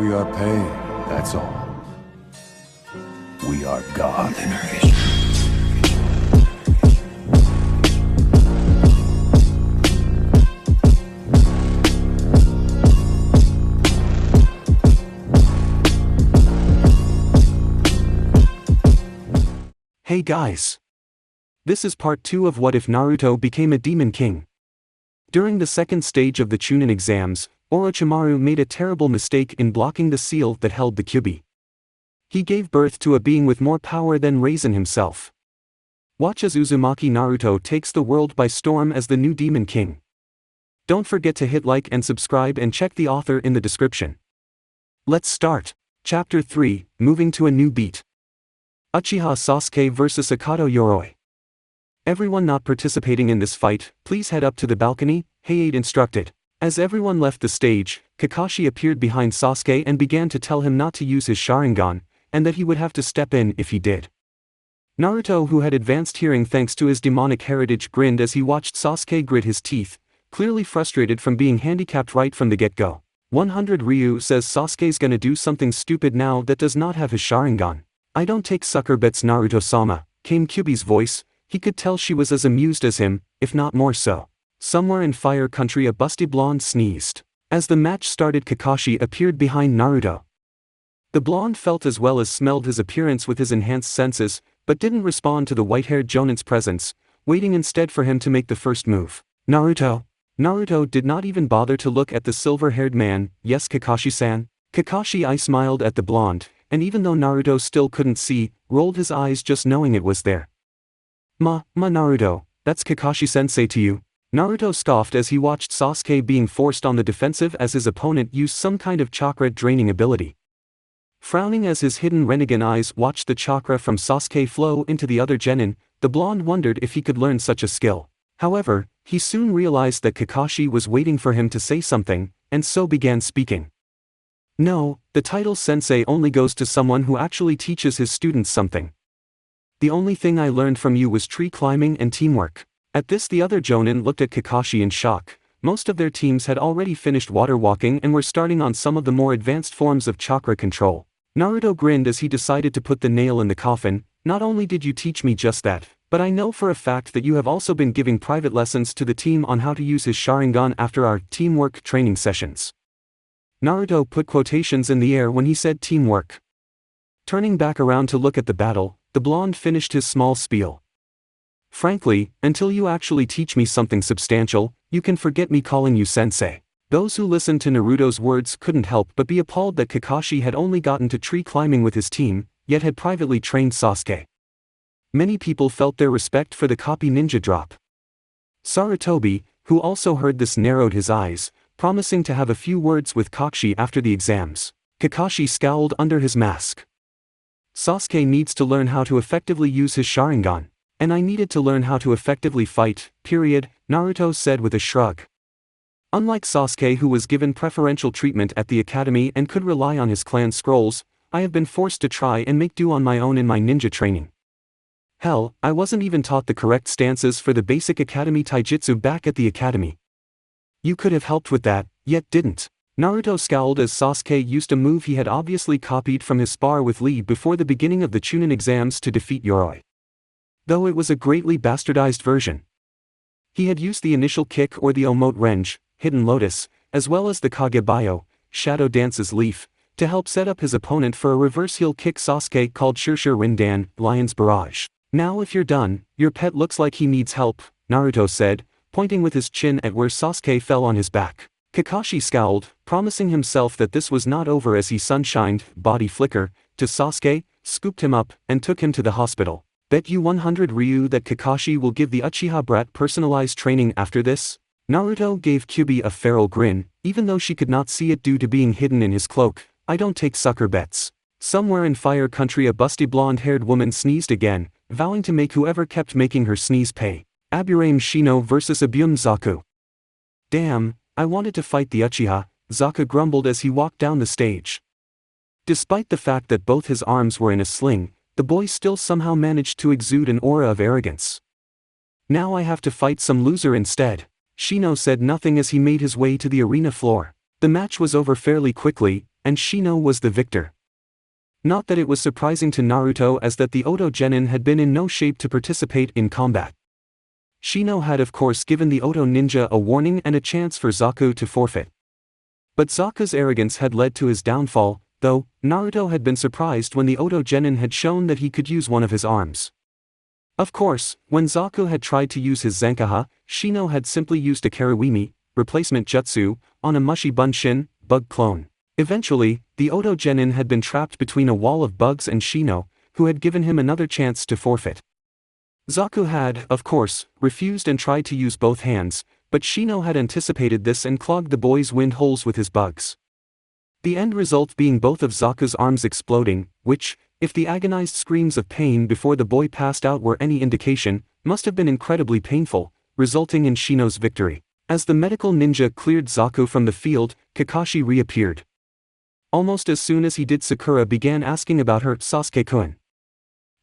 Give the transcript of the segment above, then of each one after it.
We are paid, that's all. We are God. Hey guys! This is part 2 of What If Naruto Became a Demon King. During the second stage of the Chunin Exams, Orochimaru made a terrible mistake in blocking the seal that held the Kyuubi. He gave birth to a being with more power than Raizen himself. Watch as Uzumaki Naruto takes the world by storm as the new Demon King. Don't forget to hit like and subscribe and check the author in the description. Let's start. Chapter 3, Moving to a New Beat. Uchiha Sasuke vs Akato Yoroi. Everyone not participating in this fight, please head up to the balcony, Hayate instructed. As everyone left the stage, Kakashi appeared behind Sasuke and began to tell him not to use his Sharingan, and that he would have to step in if he did. Naruto, who had advanced hearing thanks to his demonic heritage, grinned as he watched Sasuke grit his teeth, clearly frustrated from being handicapped right from the get-go. 100 Ryu says Sasuke's gonna do something stupid now that does not have his Sharingan. I don't take sucker bets, Naruto-sama, came Kyuubi's voice. He could tell she was as amused as him, if not more so. Somewhere in Fire Country a busty blonde sneezed. As the match started, Kakashi appeared behind Naruto. The blonde felt as well as smelled his appearance with his enhanced senses, but didn't respond to the white-haired Jonin's presence, waiting instead for him to make the first move. Naruto did not even bother to look at the silver-haired man. Yes, Kakashi-san? Kakashi smiled at the blonde, and even though Naruto still couldn't see, rolled his eyes just knowing it was there. Naruto, that's Kakashi-sensei to you? Naruto scoffed as he watched Sasuke being forced on the defensive as his opponent used some kind of chakra-draining ability. Frowning as his hidden Rinnegan eyes watched the chakra from Sasuke flow into the other genin, the blonde wondered if he could learn such a skill. However, he soon realized that Kakashi was waiting for him to say something, and so began speaking. No, the title sensei only goes to someone who actually teaches his students something. The only thing I learned from you was tree climbing and teamwork. At this, the other Jonin looked at Kakashi in shock. Most of their teams had already finished water walking and were starting on some of the more advanced forms of chakra control. Naruto grinned as he decided to put the nail in the coffin. Not only did you teach me just that, but I know for a fact that you have also been giving private lessons to the team on how to use his Sharingan after our teamwork training sessions. Naruto put quotations in the air when he said teamwork. Turning back around to look at the battle, the blonde finished his small spiel. Frankly, until you actually teach me something substantial, you can forget me calling you sensei. Those who listened to Naruto's words couldn't help but be appalled that Kakashi had only gotten to tree climbing with his team, yet had privately trained Sasuke. Many people felt their respect for the copy ninja drop. Sarutobi, who also heard this, narrowed his eyes, promising to have a few words with Kakashi after the exams. Kakashi scowled under his mask. Sasuke needs to learn how to effectively use his Sharingan, and I needed to learn how to effectively fight, period, Naruto said with a shrug. Unlike Sasuke, who was given preferential treatment at the academy and could rely on his clan scrolls, I have been forced to try and make do on my own in my ninja training. Hell, I wasn't even taught the correct stances for the basic academy taijutsu back at the academy. You could have helped with that, yet didn't. Naruto scowled as Sasuke used a move he had obviously copied from his spar with Lee before the beginning of the Chunin Exams to defeat Yoroi. Though it was a greatly bastardized version. He had used the initial kick or the Omote Renge, Hidden Lotus, as well as the Kagebayo, Shadow Dance's Leaf, to help set up his opponent for a reverse heel kick Sasuke called Shirshir Rindan, Lion's Barrage. Now if you're done, your pet looks like he needs help, Naruto said, pointing with his chin at where Sasuke fell on his back. Kakashi scowled, promising himself that this was not over as he sunshined, body flicker, to Sasuke, scooped him up, and took him to the hospital. Bet you 100 Ryu that Kakashi will give the Uchiha brat personalized training after this? Naruto gave Kyuubi a feral grin, even though she could not see it due to being hidden in his cloak. I don't take sucker bets. Somewhere in Fire Country a busty blonde-haired woman sneezed again, vowing to make whoever kept making her sneeze pay. Aburame Shino vs Abum Zaku. Damn, I wanted to fight the Uchiha, Zaku grumbled as he walked down the stage. Despite the fact that both his arms were in a sling, the boy still somehow managed to exude an aura of arrogance. Now I have to fight some loser instead. Shino said nothing as he made his way to the arena floor. The match was over fairly quickly, and Shino was the victor. Not that it was surprising to Naruto, as that the Oto Genin had been in no shape to participate in combat. Shino had of course given the Oto ninja a warning and a chance for Zaku to forfeit. But Zaku's arrogance had led to his downfall, though Naruto had been surprised when the Oto Genin had shown that he could use one of his arms. Of course, when Zaku had tried to use his Zankaha, Shino had simply used a Karuwimi, replacement jutsu, on a Mushi Bunshin, bug clone. Eventually, the Oto Genin had been trapped between a wall of bugs and Shino, who had given him another chance to forfeit. Zaku had, of course, refused and tried to use both hands, but Shino had anticipated this and clogged the boy's wind holes with his bugs. The end result being both of Zaku's arms exploding, which, if the agonized screams of pain before the boy passed out were any indication, must have been incredibly painful, resulting in Shino's victory. As the medical ninja cleared Zaku from the field, Kakashi reappeared. Almost as soon as he did, Sakura began asking about her Sasuke-kun.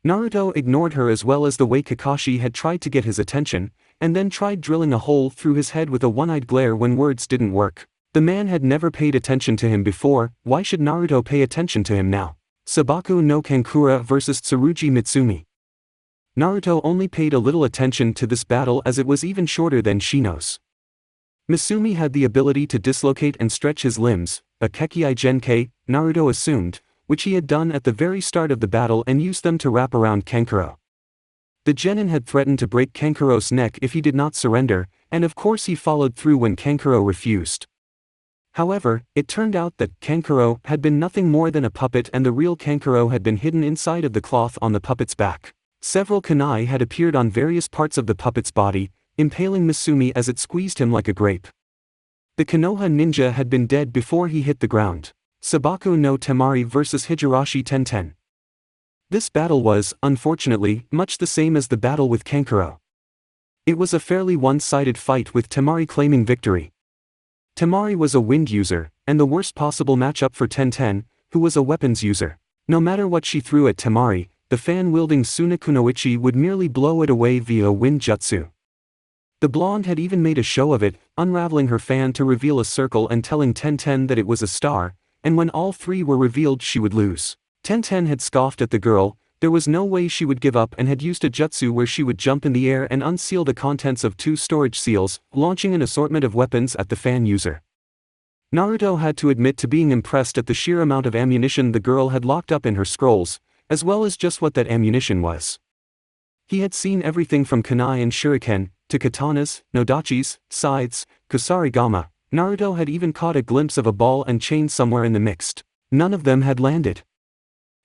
Naruto ignored her, as well as the way Kakashi had tried to get his attention, and then tried drilling a hole through his head with a one-eyed glare when words didn't work. The man had never paid attention to him before, why should Naruto pay attention to him now? Sabaku no Kankuro vs Tsurugi Mitsumi. Naruto only paid a little attention to this battle, as it was even shorter than Shino's. Mitsumi had the ability to dislocate and stretch his limbs, a Kekei Genkei, Naruto assumed, which he had done at the very start of the battle and used them to wrap around Kankuro. The genin had threatened to break Kankuro's neck if he did not surrender, and of course he followed through when Kankuro refused. However, it turned out that Kankuro had been nothing more than a puppet, and the real Kankuro had been hidden inside of the cloth on the puppet's back. Several kunai had appeared on various parts of the puppet's body, impaling Mitsumi as it squeezed him like a grape. The Konoha ninja had been dead before he hit the ground. Sabaku no Temari vs Higurashi TenTen. This battle was, unfortunately, much the same as the battle with Kankuro. It was a fairly one-sided fight, with Temari claiming victory. Temari was a wind user, and the worst possible matchup for TenTen, who was a weapons user. No matter what she threw at Temari, the fan-wielding Sunakunoichi would merely blow it away via a wind jutsu. The blonde had even made a show of it, unraveling her fan to reveal a circle and telling TenTen that it was a star, and when all three were revealed she would lose. TenTen had scoffed at the girl. There was no way she would give up, and had used a jutsu where she would jump in the air and unseal the contents of 2 storage seals, launching an assortment of weapons at the fan user. Naruto had to admit to being impressed at the sheer amount of ammunition the girl had locked up in her scrolls, as well as just what that ammunition was. He had seen everything from kunai and shuriken, to katanas, nodachis, scythes, kusarigama. Naruto had even caught a glimpse of a ball and chain somewhere in the mix. None of them had landed.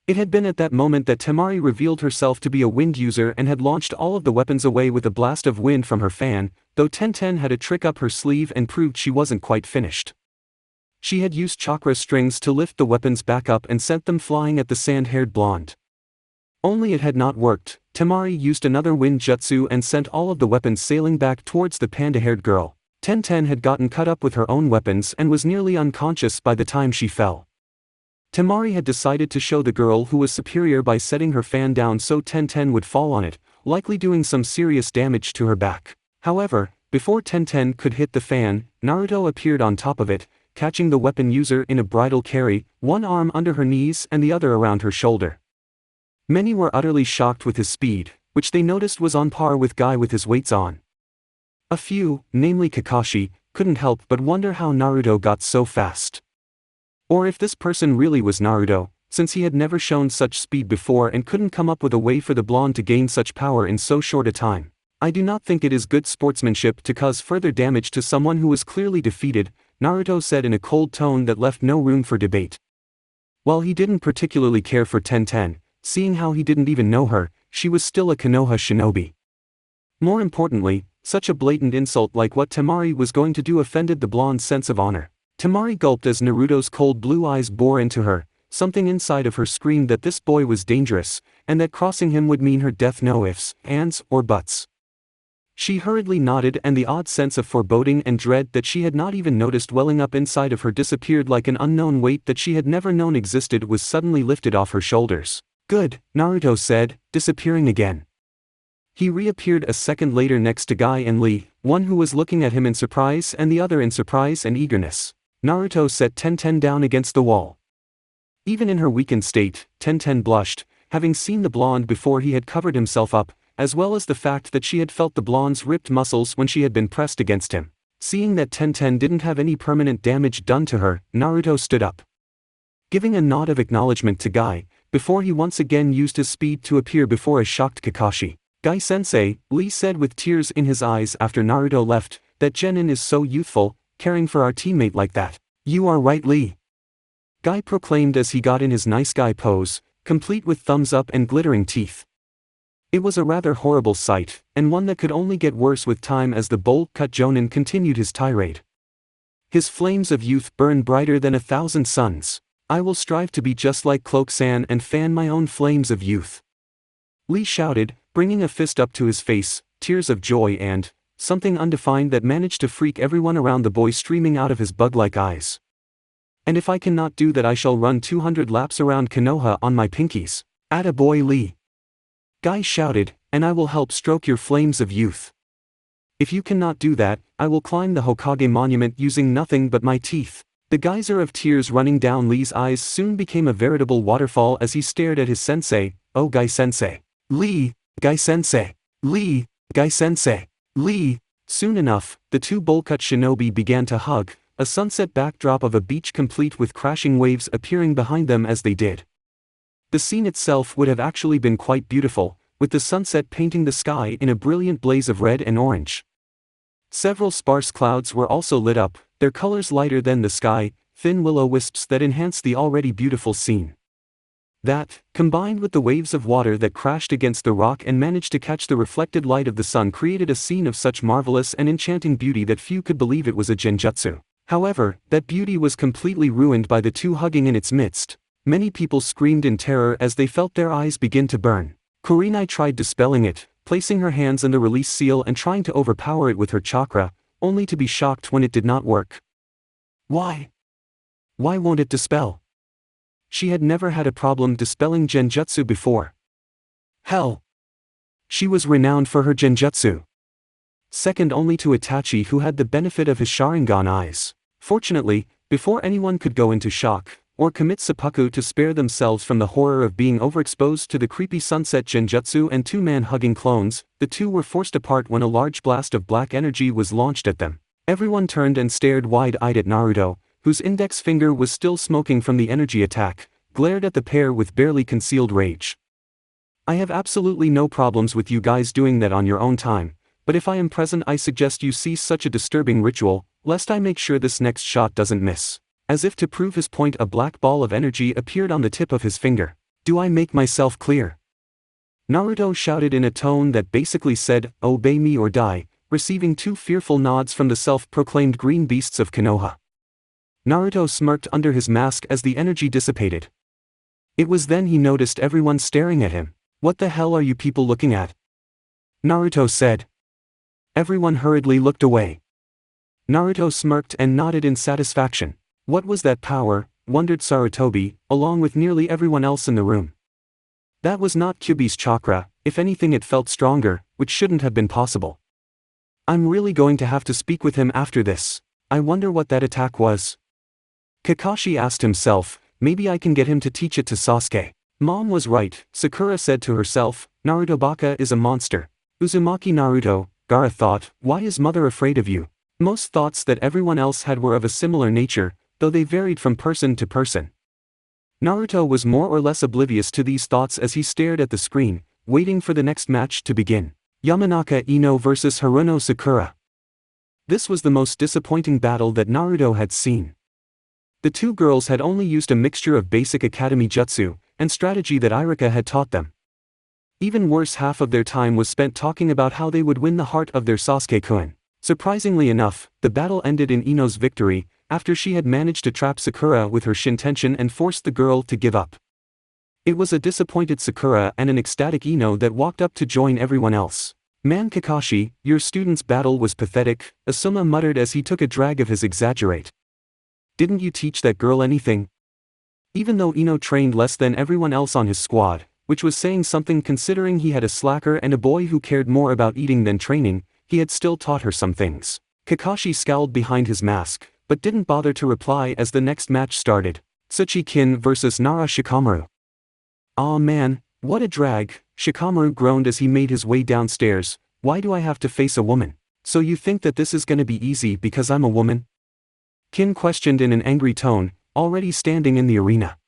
It had been at that moment that Temari revealed herself to be a wind user and had launched all of the weapons away with a blast of wind from her fan, though TenTen had a trick up her sleeve and proved she wasn't quite finished. She had used chakra strings to lift the weapons back up and sent them flying at the sand-haired blonde. Only it had not worked. Temari used another wind jutsu and sent all of the weapons sailing back towards the panda-haired girl. TenTen had gotten cut up with her own weapons and was nearly unconscious by the time she fell. Temari had decided to show the girl who was superior by setting her fan down so TenTen would fall on it, likely doing some serious damage to her back. However, before TenTen could hit the fan, Naruto appeared on top of it, catching the weapon user in a bridal carry, one arm under her knees and the other around her shoulder. Many were utterly shocked with his speed, which they noticed was on par with Guy with his weights on. A few, namely Kakashi, couldn't help but wonder how Naruto got so fast. Or if this person really was Naruto, since he had never shown such speed before and couldn't come up with a way for the blonde to gain such power in so short a time. I do not think it is good sportsmanship to cause further damage to someone who was clearly defeated, Naruto said in a cold tone that left no room for debate. While he didn't particularly care for TenTen, seeing how he didn't even know her, she was still a Konoha shinobi. More importantly, such a blatant insult like what Temari was going to do offended the blonde's sense of honor. Temari gulped as Naruto's cold blue eyes bore into her. Something inside of her screamed that this boy was dangerous, and that crossing him would mean her death, no ifs, ands, or buts. She hurriedly nodded, and the odd sense of foreboding and dread that she had not even noticed welling up inside of her disappeared like an unknown weight that she had never known existed was suddenly lifted off her shoulders. Good, Naruto said, disappearing again. He reappeared a second later next to Guy and Lee, one who was looking at him in surprise and the other in surprise and eagerness. Naruto set TenTen down against the wall. Even in her weakened state, TenTen blushed, having seen the blonde before he had covered himself up, as well as the fact that she had felt the blonde's ripped muscles when she had been pressed against him. Seeing that TenTen didn't have any permanent damage done to her, Naruto stood up, giving a nod of acknowledgement to Guy, before he once again used his speed to appear before a shocked Kakashi. "Guy-sensei," Lee said with tears in his eyes after Naruto left, "that Genin is so youthful, caring for our teammate like that." "You are right, Lee," Guy proclaimed as he got in his nice guy pose, complete with thumbs up and glittering teeth. It was a rather horrible sight, and one that could only get worse with time as the bold-cut Jonin continued his tirade. His flames of youth burn brighter than 1,000 suns. I will strive to be just like Cloak-san and fan my own flames of youth. Lee shouted, bringing a fist up to his face, tears of joy and something undefined that managed to freak everyone around the boy streaming out of his bug-like eyes. "And if I cannot do that, I shall run 200 laps around Konoha on my pinkies." "Attaboy, Lee," Guy shouted, "and I will help stroke your flames of youth. If you cannot do that, I will climb the Hokage monument using nothing but my teeth." The geyser of tears running down Lee's eyes soon became a veritable waterfall as he stared at his sensei. "Oh, Guy-sensei. Lee, Guy-sensei. Lee, Guy-sensei. Lee." Soon enough, the two bowl-cut shinobi began to hug, a sunset backdrop of a beach complete with crashing waves appearing behind them as they did. The scene itself would have actually been quite beautiful, with the sunset painting the sky in a brilliant blaze of red and orange. Several sparse clouds were also lit up, their colors lighter than the sky, thin will-o-wisps that enhanced the already beautiful scene. That, combined with the waves of water that crashed against the rock and managed to catch the reflected light of the sun, created a scene of such marvelous and enchanting beauty that few could believe it was a genjutsu. However, that beauty was completely ruined by the two hugging in its midst. Many people screamed in terror as they felt their eyes begin to burn. Kurenai tried dispelling it, placing her hands on the release seal and trying to overpower it with her chakra, only to be shocked when it did not work. Why? Why won't it dispel? She had never had a problem dispelling genjutsu before. Hell! She was renowned for her genjutsu, second only to Itachi, who had the benefit of his Sharingan eyes. Fortunately, before anyone could go into shock, or commit seppuku to spare themselves from the horror of being overexposed to the creepy sunset genjutsu and two-man hugging clones, the two were forced apart when a large blast of black energy was launched at them. Everyone turned and stared wide-eyed at Naruto, whose index finger was still smoking from the energy attack, glared at the pair with barely concealed rage. "I have absolutely no problems with you guys doing that on your own time, but if I am present, I suggest you cease such a disturbing ritual, lest I make sure this next shot doesn't miss." As if to prove his point, a black ball of energy appeared on the tip of his finger. "Do I make myself clear?" Naruto shouted in a tone that basically said, "Obey me or die," receiving two fearful nods from the self-proclaimed green beasts of Konoha. Naruto smirked under his mask as the energy dissipated. It was then he noticed everyone staring at him. "What the hell are you people looking at?" Naruto said. Everyone hurriedly looked away. Naruto smirked and nodded in satisfaction. What was that power, wondered Sarutobi, along with nearly everyone else in the room. That was not Kyuubi's chakra, if anything it felt stronger, which shouldn't have been possible. I'm really going to have to speak with him after this. I wonder what that attack was. Kakashi asked himself, maybe I can get him to teach it to Sasuke. Mom was right, Sakura said to herself, Naruto Baka is a monster. Uzumaki Naruto, Gaara thought, why is mother afraid of you? Most thoughts that everyone else had were of a similar nature, though they varied from person to person. Naruto was more or less oblivious to these thoughts as he stared at the screen, waiting for the next match to begin. Yamanaka Ino vs Haruno Sakura. This was the most disappointing battle that Naruto had seen. The two girls had only used a mixture of basic academy jutsu and strategy that Irika had taught them. Even worse, half of their time was spent talking about how they would win the heart of their Sasuke-kun. Surprisingly enough, the battle ended in Ino's victory, after she had managed to trap Sakura with her Shintention and forced the girl to give up. It was a disappointed Sakura and an ecstatic Ino that walked up to join everyone else. Man Kakashi, your student's battle was pathetic, Asuma muttered as he took a drag of his exaggerate. Didn't you teach that girl anything? Even though Ino trained less than everyone else on his squad, which was saying something considering he had a slacker and a boy who cared more about eating than training, he had still taught her some things. Kakashi scowled behind his mask, but didn't bother to reply as the next match started. Tsuchi-kin vs Nara Shikamaru. Aw man, what a drag, Shikamaru groaned as he made his way downstairs. Why do I have to face a woman? So you think that this is gonna be easy because I'm a woman? Kin questioned in an angry tone, already standing in the arena.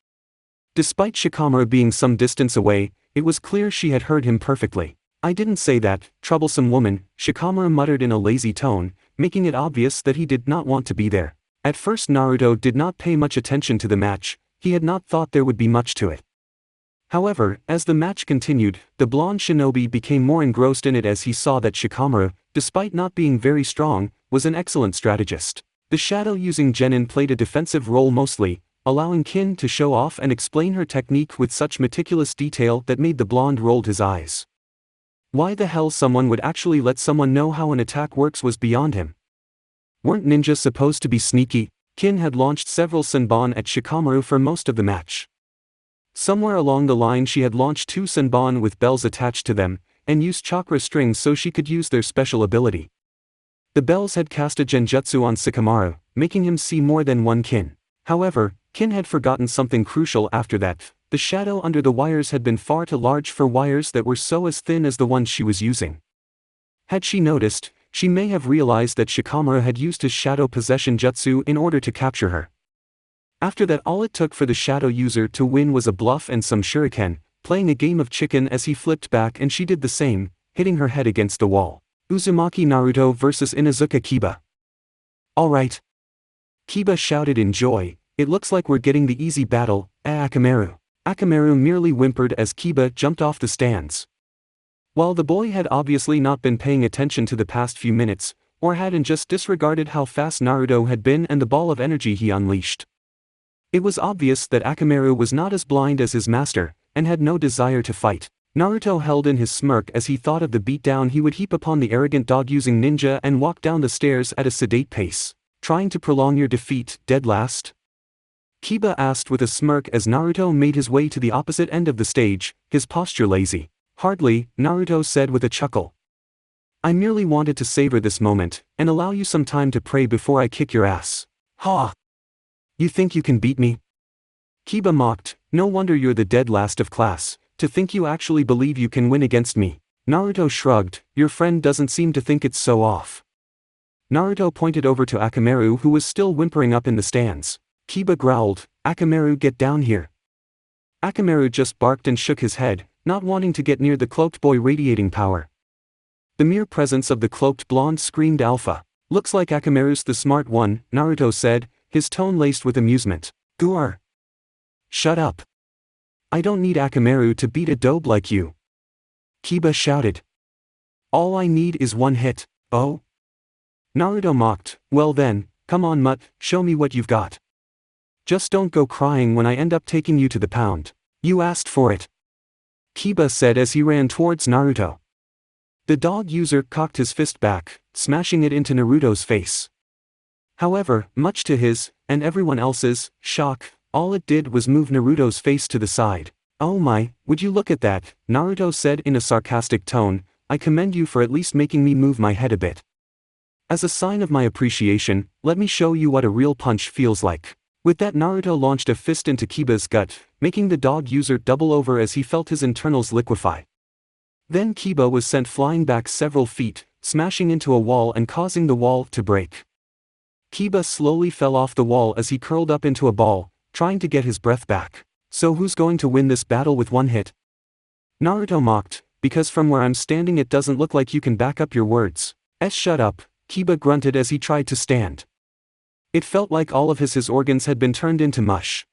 Despite Shikamaru being some distance away, it was clear she had heard him perfectly. I didn't say that, troublesome woman, Shikamaru muttered in a lazy tone, making it obvious that he did not want to be there. At first Naruto did not pay much attention to the match, he had not thought there would be much to it. However, as the match continued, the blonde shinobi became more engrossed in it as he saw that Shikamaru, despite not being very strong, was an excellent strategist. The shadow using genin played a defensive role mostly, allowing Kin to show off and explain her technique with such meticulous detail that made the blonde rolled his eyes. Why the hell someone would actually let someone know how an attack works was beyond him. Weren't ninjas supposed to be sneaky? Kin had launched several senbon at Shikamaru for most of the match. Somewhere along the line she had launched 2 senbon with bells attached to them, and used chakra strings so she could use their special ability. The bells had cast a genjutsu on Shikamaru, making him see more than one Kin. However, Kin had forgotten something crucial after that. The shadow under the wires had been far too large for wires that were so as thin as the ones she was using. Had she noticed, she may have realized that Shikamaru had used his shadow possession jutsu in order to capture her. After that, all it took for the shadow user to win was a bluff and some shuriken, playing a game of chicken as he flipped back and she did the same, hitting her head against the wall. Uzumaki Naruto vs Inuzuka Kiba. Alright. Kiba shouted in joy, it looks like we're getting the easy battle, Akamaru. Akamaru merely whimpered as Kiba jumped off the stands. While the boy had obviously not been paying attention to the past few minutes, or hadn't just disregarded how fast Naruto had been and the ball of energy he unleashed. It was obvious that Akamaru was not as blind as his master, and had no desire to fight. Naruto held in his smirk as he thought of the beatdown he would heap upon the arrogant dog-using ninja and walked down the stairs at a sedate pace. Trying to prolong your defeat, dead last? Kiba asked with a smirk as Naruto made his way to the opposite end of the stage, his posture lazy. Hardly, Naruto said with a chuckle. I merely wanted to savor this moment, and allow you some time to pray before I kick your ass. Ha! You think you can beat me? Kiba mocked, no wonder you're the dead last of class. To think you actually believe you can win against me. Naruto shrugged, your friend doesn't seem to think it's so off. Naruto pointed over to Akamaru who was still whimpering up in the stands. Kiba growled, Akamaru, get down here. Akamaru just barked and shook his head, not wanting to get near the cloaked boy radiating power. The mere presence of the cloaked blonde screamed alpha. Looks like Akamaru's the smart one, Naruto said, his tone laced with amusement. Guar. Shut up. I don't need Akamaru to beat a dobe like you. Kiba shouted. All I need is one hit. Oh? Naruto mocked, well then, come on mutt, show me what you've got. Just don't go crying when I end up taking you to the pound. You asked for it. Kiba said as he ran towards Naruto. The dog user cocked his fist back, smashing it into Naruto's face. However, much to his, and everyone else's, shock, all it did was move Naruto's face to the side. Oh my, would you look at that, Naruto said in a sarcastic tone, I commend you for at least making me move my head a bit. As a sign of my appreciation, let me show you what a real punch feels like. With that, Naruto launched a fist into Kiba's gut, making the dog user double over as he felt his internals liquefy. Then Kiba was sent flying back several feet, smashing into a wall and causing the wall to break. Kiba slowly fell off the wall as he curled up into a ball, trying to get his breath back. So who's going to win this battle with one hit? Naruto mocked, because from where I'm standing it doesn't look like you can back up your words. Shut up, Kiba grunted as he tried to stand. It felt like all of his organs had been turned into mush.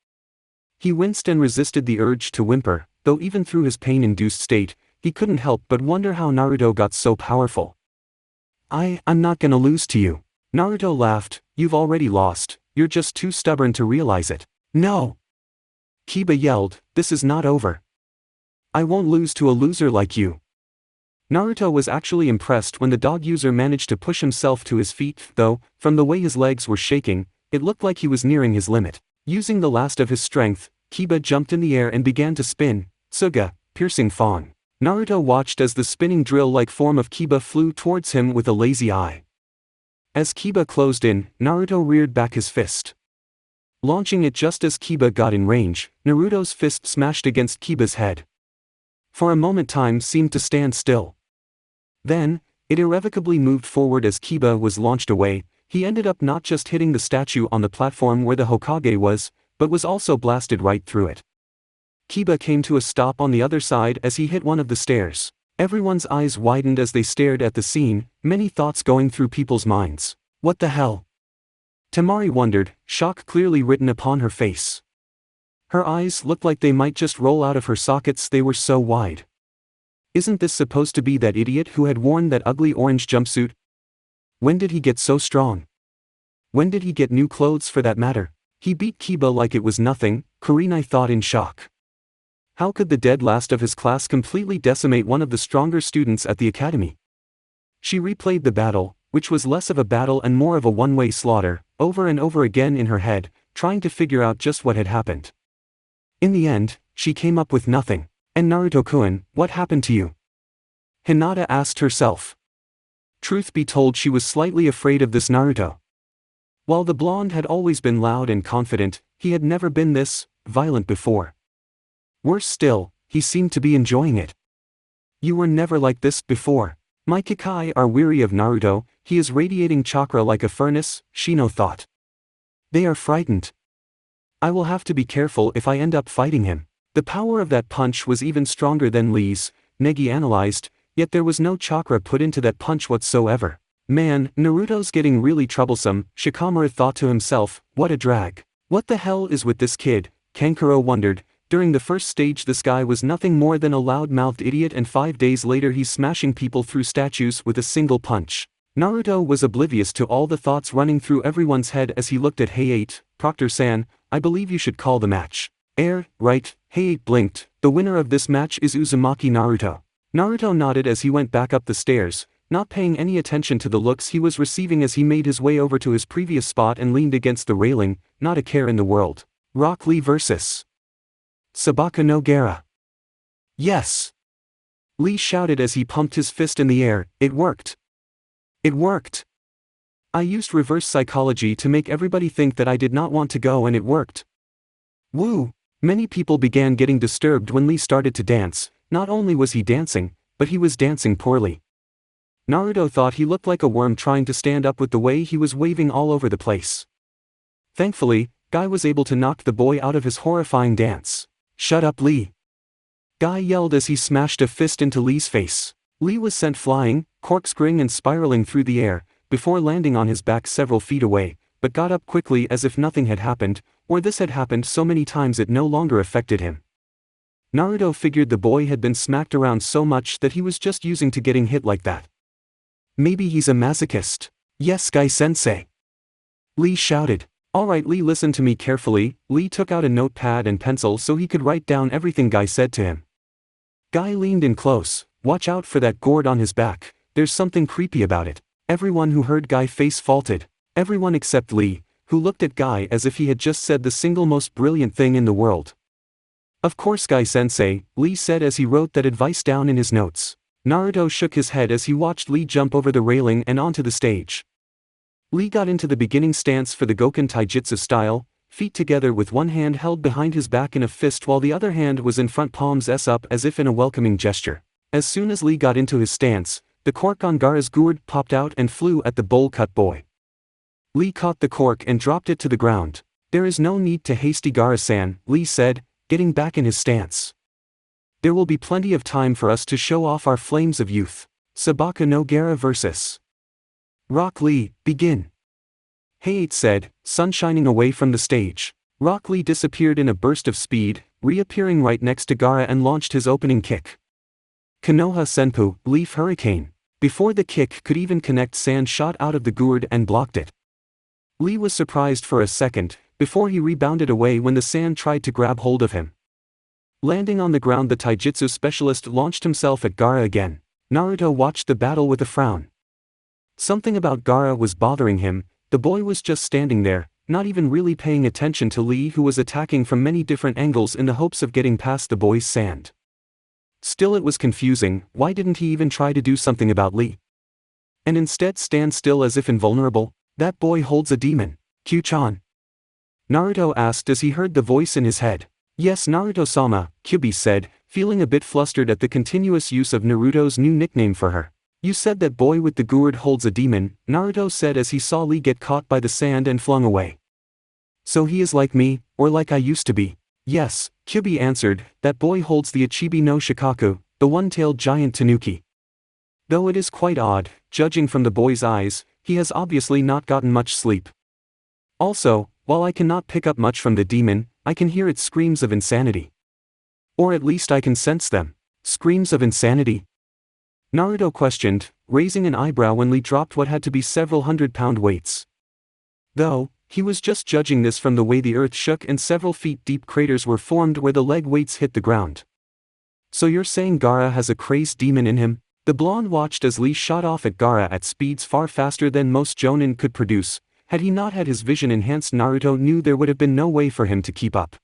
He winced and resisted the urge to whimper, though even through his pain-induced state, he couldn't help but wonder how Naruto got so powerful. I'm not gonna lose to you. Naruto laughed, you've already lost, you're just too stubborn to realize it. No! Kiba yelled, this is not over. I won't lose to a loser like you. Naruto was actually impressed when the dog user managed to push himself to his feet, though, from the way his legs were shaking, it looked like he was nearing his limit. Using the last of his strength, Kiba jumped in the air and began to spin, Tsuga, piercing fawn. Naruto watched as the spinning drill-like form of Kiba flew towards him with a lazy eye. As Kiba closed in, Naruto reared back his fist. Launching it just as Kiba got in range, Naruto's fist smashed against Kiba's head. For a moment time seemed to stand still. Then, it irrevocably moved forward as Kiba was launched away. He ended up not just hitting the statue on the platform where the Hokage was, but was also blasted right through it. Kiba came to a stop on the other side as he hit one of the stairs. Everyone's eyes widened as they stared at the scene, many thoughts going through people's minds. What the hell? Temari wondered, shock clearly written upon her face. Her eyes looked like they might just roll out of her sockets, they were so wide. Isn't this supposed to be that idiot who had worn that ugly orange jumpsuit? When did he get so strong? When did he get new clothes for that matter? He beat Kiba like it was nothing, Kurenai thought in shock. How could the dead last of his class completely decimate one of the stronger students at the academy? She replayed the battle, which was less of a battle and more of a one-way slaughter, over and over again in her head, trying to figure out just what had happened. In the end, she came up with nothing. And Naruto-kun, what happened to you? Hinata asked herself. Truth be told, she was slightly afraid of this Naruto. While the blonde had always been loud and confident, he had never been this violent before. Worse still, he seemed to be enjoying it. You were never like this before. My Kakai are weary of Naruto, he is radiating chakra like a furnace, Shino thought. They are frightened. I will have to be careful if I end up fighting him. The power of that punch was even stronger than Lee's, Neji analyzed, yet there was no chakra put into that punch whatsoever. Man, Naruto's getting really troublesome, Shikamaru thought to himself, what a drag. What the hell is with this kid? Kankuro wondered. During the first stage this guy was nothing more than a loud-mouthed idiot, and 5 days later he's smashing people through statues with a single punch. Naruto was oblivious to all the thoughts running through everyone's head as he looked at Hayate. Proctor-san, I believe you should call the match. Right, Hayate blinked. The winner of this match is Uzumaki Naruto. Naruto nodded as he went back up the stairs, not paying any attention to the looks he was receiving as he made his way over to his previous spot and leaned against the railing, not a care in the world. Rock Lee vs. Sabaka no Gaara. Yes! Lee shouted as he pumped his fist in the air. It worked. It worked. I used reverse psychology to make everybody think that I did not want to go, and it worked. Woo! Many people began getting disturbed when Lee started to dance. Not only was he dancing, but he was dancing poorly. Naruto thought he looked like a worm trying to stand up with the way he was waving all over the place. Thankfully, Guy was able to knock the boy out of his horrifying dance. Shut up, Lee! Guy yelled as he smashed a fist into Lee's face. Lee was sent flying, corkscrewing and spiraling through the air, before landing on his back several feet away, but got up quickly as if nothing had happened, or this had happened so many times it no longer affected him. Naruto figured the boy had been smacked around so much that he was just using to getting hit like that. Maybe he's a masochist. Yes, Guy-sensei. Lee shouted. Alright Lee, listen to me carefully. Lee took out a notepad and pencil so he could write down everything Guy said to him. Guy leaned in close. Watch out for that gourd on his back, there's something creepy about it. Everyone who heard Guy face faulted. Everyone except Lee, who looked at Guy as if he had just said the single most brilliant thing in the world. Of course Guy-sensei, Lee said as he wrote that advice down in his notes. Naruto shook his head as he watched Lee jump over the railing and onto the stage. Lee got into the beginning stance for the Goken Taijutsu style, feet together with one hand held behind his back in a fist while the other hand was in front, palms up as if in a welcoming gesture. As soon as Lee got into his stance, the cork on Gaara's gourd popped out and flew at the bowl-cut boy. Lee caught the cork and dropped it to the ground. There is no need to hasty, Gaara-san, Lee said, getting back in his stance. There will be plenty of time for us to show off our flames of youth. Sabaka no Gaara vs. Rock Lee, begin. Hayate said, sun shining away from the stage. Rock Lee disappeared in a burst of speed, reappearing right next to Gaara and launched his opening kick. Konoha Senpu, Leaf Hurricane. Before the kick could even connect, sand shot out of the gourd and blocked it. Lee was surprised for a second, before he rebounded away when the sand tried to grab hold of him. Landing on the ground, the taijutsu specialist launched himself at Gaara again. Naruto watched the battle with a frown. Something about Gaara was bothering him. The boy was just standing there, not even really paying attention to Lee, who was attacking from many different angles in the hopes of getting past the boy's sand. Still, it was confusing. Why didn't he even try to do something about Lee? And instead stand still as if invulnerable? That boy holds a demon. Q-chan. Naruto asked as he heard the voice in his head. Yes, Naruto-sama, Kyuubi said, feeling a bit flustered at the continuous use of Naruto's new nickname for her. You said that boy with the gourd holds a demon, Naruto said as he saw Lee get caught by the sand and flung away. So he is like me, or like I used to be. Yes, Kyuubi answered, that boy holds the Ichibi no Shikaku, the one-tailed giant tanuki. Though it is quite odd, judging from the boy's eyes, he has obviously not gotten much sleep. Also, while I cannot pick up much from the demon, I can hear its screams of insanity. Or at least I can sense them. Screams of insanity? Naruto questioned, raising an eyebrow when Lee dropped what had to be several 100-pound weights. Though, he was just judging this from the way the earth shook and several feet-deep craters were formed where the leg weights hit the ground. So you're saying Gaara has a crazed demon in him? The blonde watched as Lee shot off at Gaara at speeds far faster than most jonin could produce. Had he not had his vision enhanced, Naruto knew there would have been no way for him to keep up.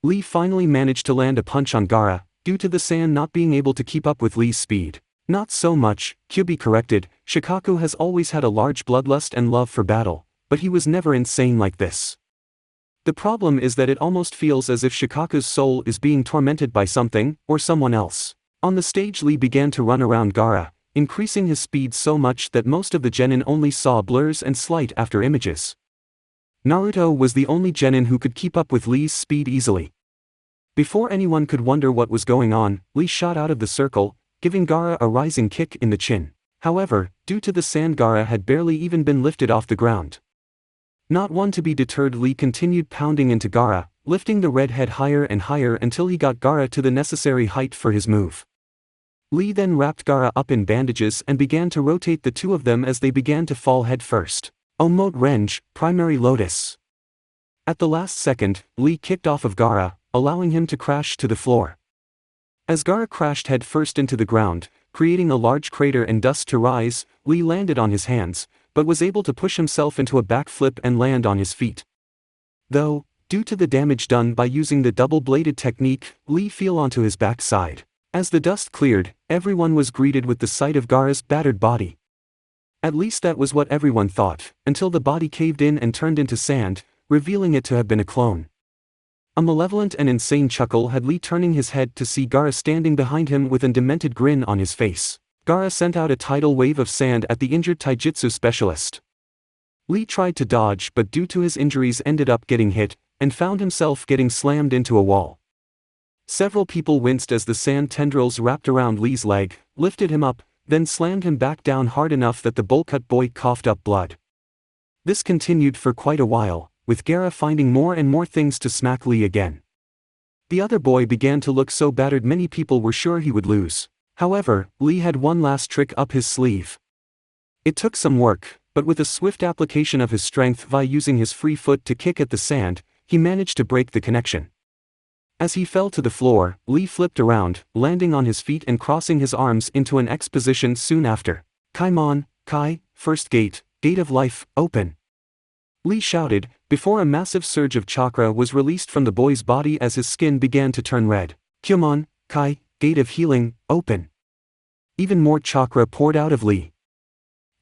Lee finally managed to land a punch on Gaara, due to the sand not being able to keep up with Lee's speed. Not so much, Kyuubi corrected, Shikaku has always had a large bloodlust and love for battle, but he was never insane like this. The problem is that it almost feels as if Shikaku's soul is being tormented by something, or someone else. On the stage Lee began to run around Gaara, increasing his speed so much that most of the genin only saw blurs and slight after images. Naruto was the only genin who could keep up with Lee's speed easily. Before anyone could wonder what was going on, Lee shot out of the circle, giving Gaara a rising kick in the chin. However, due to the sand, Gaara had barely even been lifted off the ground. Not one to be deterred, Lee continued pounding into Gaara, lifting the red head higher and higher until he got Gaara to the necessary height for his move. Lee then wrapped Gaara up in bandages and began to rotate the two of them as they began to fall head first. Omote Renge, Primary Lotus. At the last second, Lee kicked off of Gaara, allowing him to crash to the floor. As Gaara crashed head first into the ground, creating a large crater and dust to rise, Lee landed on his hands, but was able to push himself into a backflip and land on his feet. Though, due to the damage done by using the double-bladed technique, Lee fell onto his backside. As the dust cleared, everyone was greeted with the sight of Gaara's battered body. At least that was what everyone thought, until the body caved in and turned into sand, revealing it to have been a clone. A malevolent and insane chuckle had Lee, turning his head to see Gaara standing behind him with a demented grin on his face. Gaara sent out a tidal wave of sand at the injured taijutsu specialist. Lee tried to dodge, but due to his injuries ended up getting hit, and found himself getting slammed into a wall. Several people winced as the sand tendrils wrapped around Lee's leg, lifted him up, then slammed him back down hard enough that the bowl-cut boy coughed up blood. This continued for quite a while, with Gaara finding more and more things to smack Lee again. The other boy began to look so battered many people were sure he would lose. However, Lee had one last trick up his sleeve. It took some work, but with a swift application of his strength via using his free foot to kick at the sand, he managed to break the connection. As he fell to the floor, Lee flipped around, landing on his feet and crossing his arms into an X position soon after. Kaimon, Kai, first gate, gate of life, open. Lee shouted, before a massive surge of chakra was released from the boy's body as his skin began to turn red. Kyumon, Kai, gate of healing, open. Even more chakra poured out of Lee.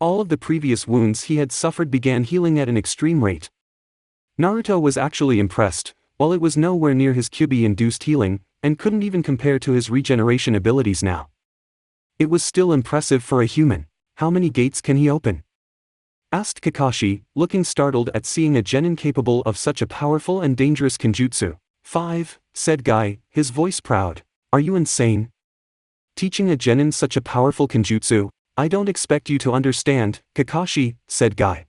All of the previous wounds he had suffered began healing at an extreme rate. Naruto was actually impressed, while it was nowhere near his Kyuubi-induced healing, and couldn't even compare to his regeneration abilities now. It was still impressive for a human. How many gates can he open? Asked Kakashi, looking startled at seeing a genin capable of such a powerful and dangerous kenjutsu. 5, said Guy, his voice proud. Are you insane? Teaching a genin such a powerful kenjutsu? I don't expect you to understand, Kakashi, said Guy.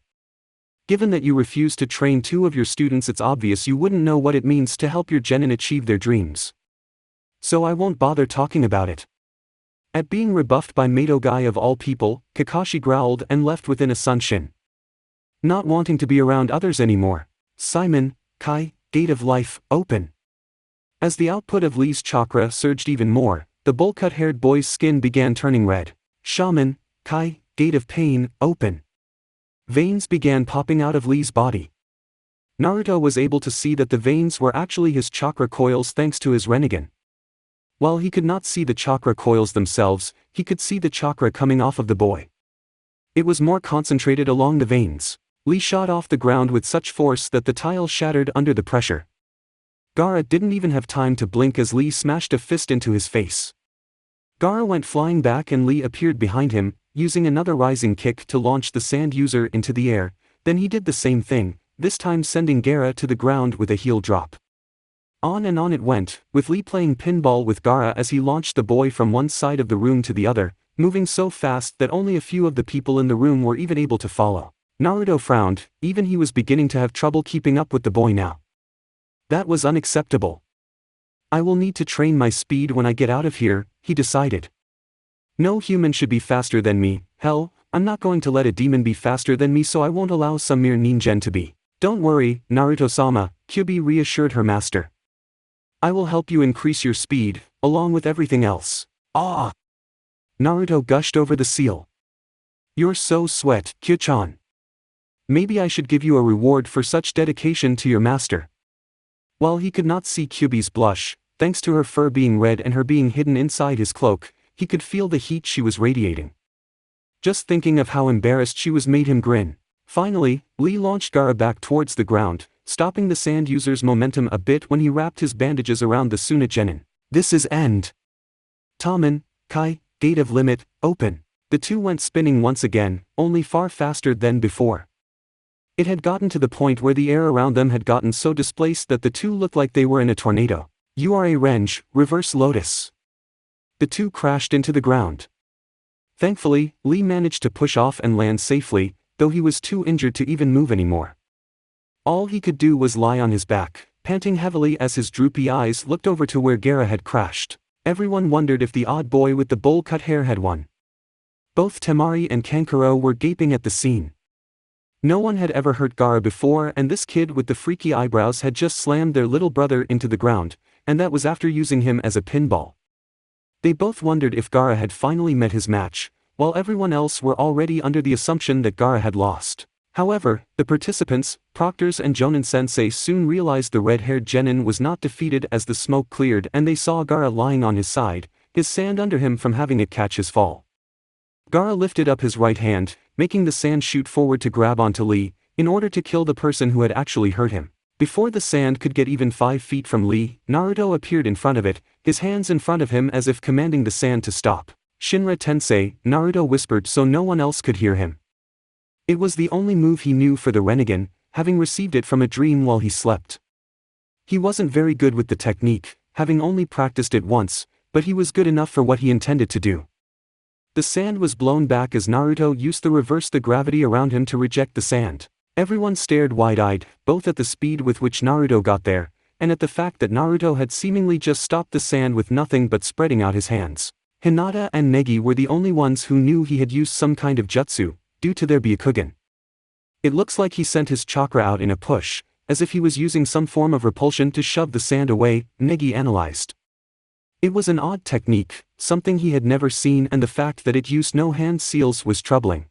Given that you refuse to train 2 of your students, it's obvious you wouldn't know what it means to help your genin achieve their dreams. So I won't bother talking about it. At being rebuffed by Mato Guy of all people, Kakashi growled and left within a sunshin. Not wanting to be around others anymore. Simon, Kai, gate of life, open. As the output of Lee's chakra surged even more, the bowl-cut-haired boy's skin began turning red. Shaman, Kai, gate of pain, open. Veins began popping out of Lee's body. Naruto was able to see that the veins were actually his chakra coils thanks to his Rinnegan. While he could not see the chakra coils themselves, he could see the chakra coming off of the boy. It was more concentrated along the veins. Lee shot off the ground with such force that the tile shattered under the pressure. Gaara didn't even have time to blink as Lee smashed a fist into his face. Gaara went flying back and Lee appeared behind him, using another rising kick to launch the sand user into the air. Then he did the same thing, this time sending Gaara to the ground with a heel drop. On and on it went, with Lee playing pinball with Gaara as he launched the boy from one side of the room to the other, moving so fast that only a few of the people in the room were even able to follow. Naruto frowned, even he was beginning to have trouble keeping up with the boy now. That was unacceptable. I will need to train my speed when I get out of here, he decided. No human should be faster than me, hell, I'm not going to let a demon be faster than me, so I won't allow some mere ninjen to be. Don't worry, Naruto-sama, Kyuubi reassured her master. I will help you increase your speed, along with everything else. Ah! Naruto gushed over the seal. You're so sweet, Kyu-chan. Maybe I should give you a reward for such dedication to your master. While he could not see Kyuubi's blush, thanks to her fur being red and her being hidden inside his cloak, he could feel the heat she was radiating. Just thinking of how embarrassed she was made him grin. Finally, Lee launched Gaara back towards the ground, stopping the sand user's momentum a bit when he wrapped his bandages around the Tsunagenin. This is end. Tamen, Kai, gate of limit, open. The two went spinning once again, only far faster than before. It had gotten to the point where the air around them had gotten so displaced that the two looked like they were in a tornado. You are a range, reverse lotus. The two crashed into the ground. Thankfully, Lee managed to push off and land safely, though he was too injured to even move anymore. All he could do was lie on his back, panting heavily as his droopy eyes looked over to where Gaara had crashed. Everyone wondered if the odd boy with the bowl-cut hair had won. Both Temari and Kankuro were gaping at the scene. No one had ever hurt Gaara before, and this kid with the freaky eyebrows had just slammed their little brother into the ground, and that was after using him as a pinball. They both wondered if Gaara had finally met his match, while everyone else were already under the assumption that Gaara had lost. However, the participants, proctors and Jonin-sensei soon realized the red-haired genin was not defeated as the smoke cleared and they saw Gaara lying on his side, his sand under him from having it catch his fall. Gaara lifted up his right hand, making the sand shoot forward to grab onto Lee, in order to kill the person who had actually hurt him. Before the sand could get even 5 feet from Lee, Naruto appeared in front of it, his hands in front of him as if commanding the sand to stop. Shinra Tensei, Naruto whispered so no one else could hear him. It was the only move he knew for the Renegan, having received it from a dream while he slept. He wasn't very good with the technique, having only practiced it once, but he was good enough for what he intended to do. The sand was blown back as Naruto used to reverse the gravity around him to reject the sand. Everyone stared wide-eyed, both at the speed with which Naruto got there, and at the fact that Naruto had seemingly just stopped the sand with nothing but spreading out his hands. Hinata and Neji were the only ones who knew he had used some kind of jutsu, due to their Byakugan. It looks like he sent his chakra out in a push, as if he was using some form of repulsion to shove the sand away, Neji analyzed. It was an odd technique, something he had never seen, and the fact that it used no hand seals was troubling.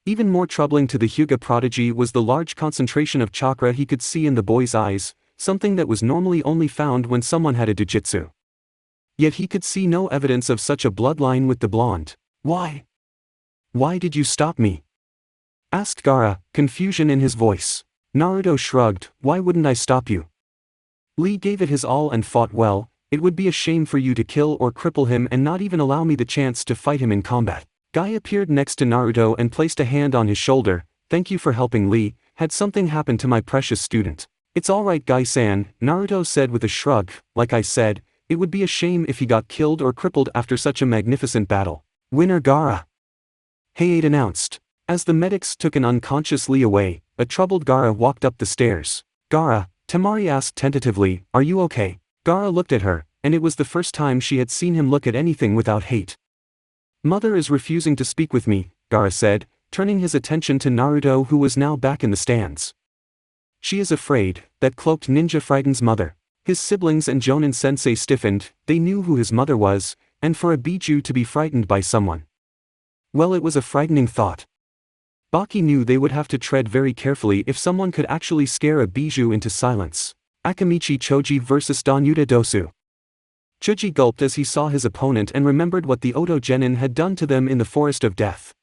Even more troubling to the Hyuga prodigy was the large concentration of chakra he could see in the boy's eyes, something that was normally only found when someone had a dojutsu. Yet he could see no evidence of such a bloodline with the blonde. Why? Why did you stop me? Asked Gaara, confusion in his voice. Naruto shrugged, why wouldn't I stop you? Lee gave it his all and fought well. It would be a shame for you to kill or cripple him and not even allow me the chance to fight him in combat. Guy appeared next to Naruto and placed a hand on his shoulder. Thank you for helping Lee. Had something happened to my precious student? It's alright Guy-san, Naruto said with a shrug. Like I said, it would be a shame if he got killed or crippled after such a magnificent battle. Winner Gaara. Hayate announced. As the medics took an unconscious Lee away, a troubled Gaara walked up the stairs. Gaara, Temari asked tentatively, are you okay? Gaara looked at her, and it was the first time she had seen him look at anything without hate. Mother is refusing to speak with me, Gaara said, turning his attention to Naruto who was now back in the stands. She is afraid, that cloaked ninja frightens mother. His siblings and Jonin-sensei stiffened, they knew who his mother was, and for a Biju to be frightened by someone. Well, it was a frightening thought. Baki knew they would have to tread very carefully if someone could actually scare a Biju into silence. Akamichi Choji vs Donyuta Dosu. Choji gulped as he saw his opponent and remembered what the Oto Genin had done to them in the Forest of Death.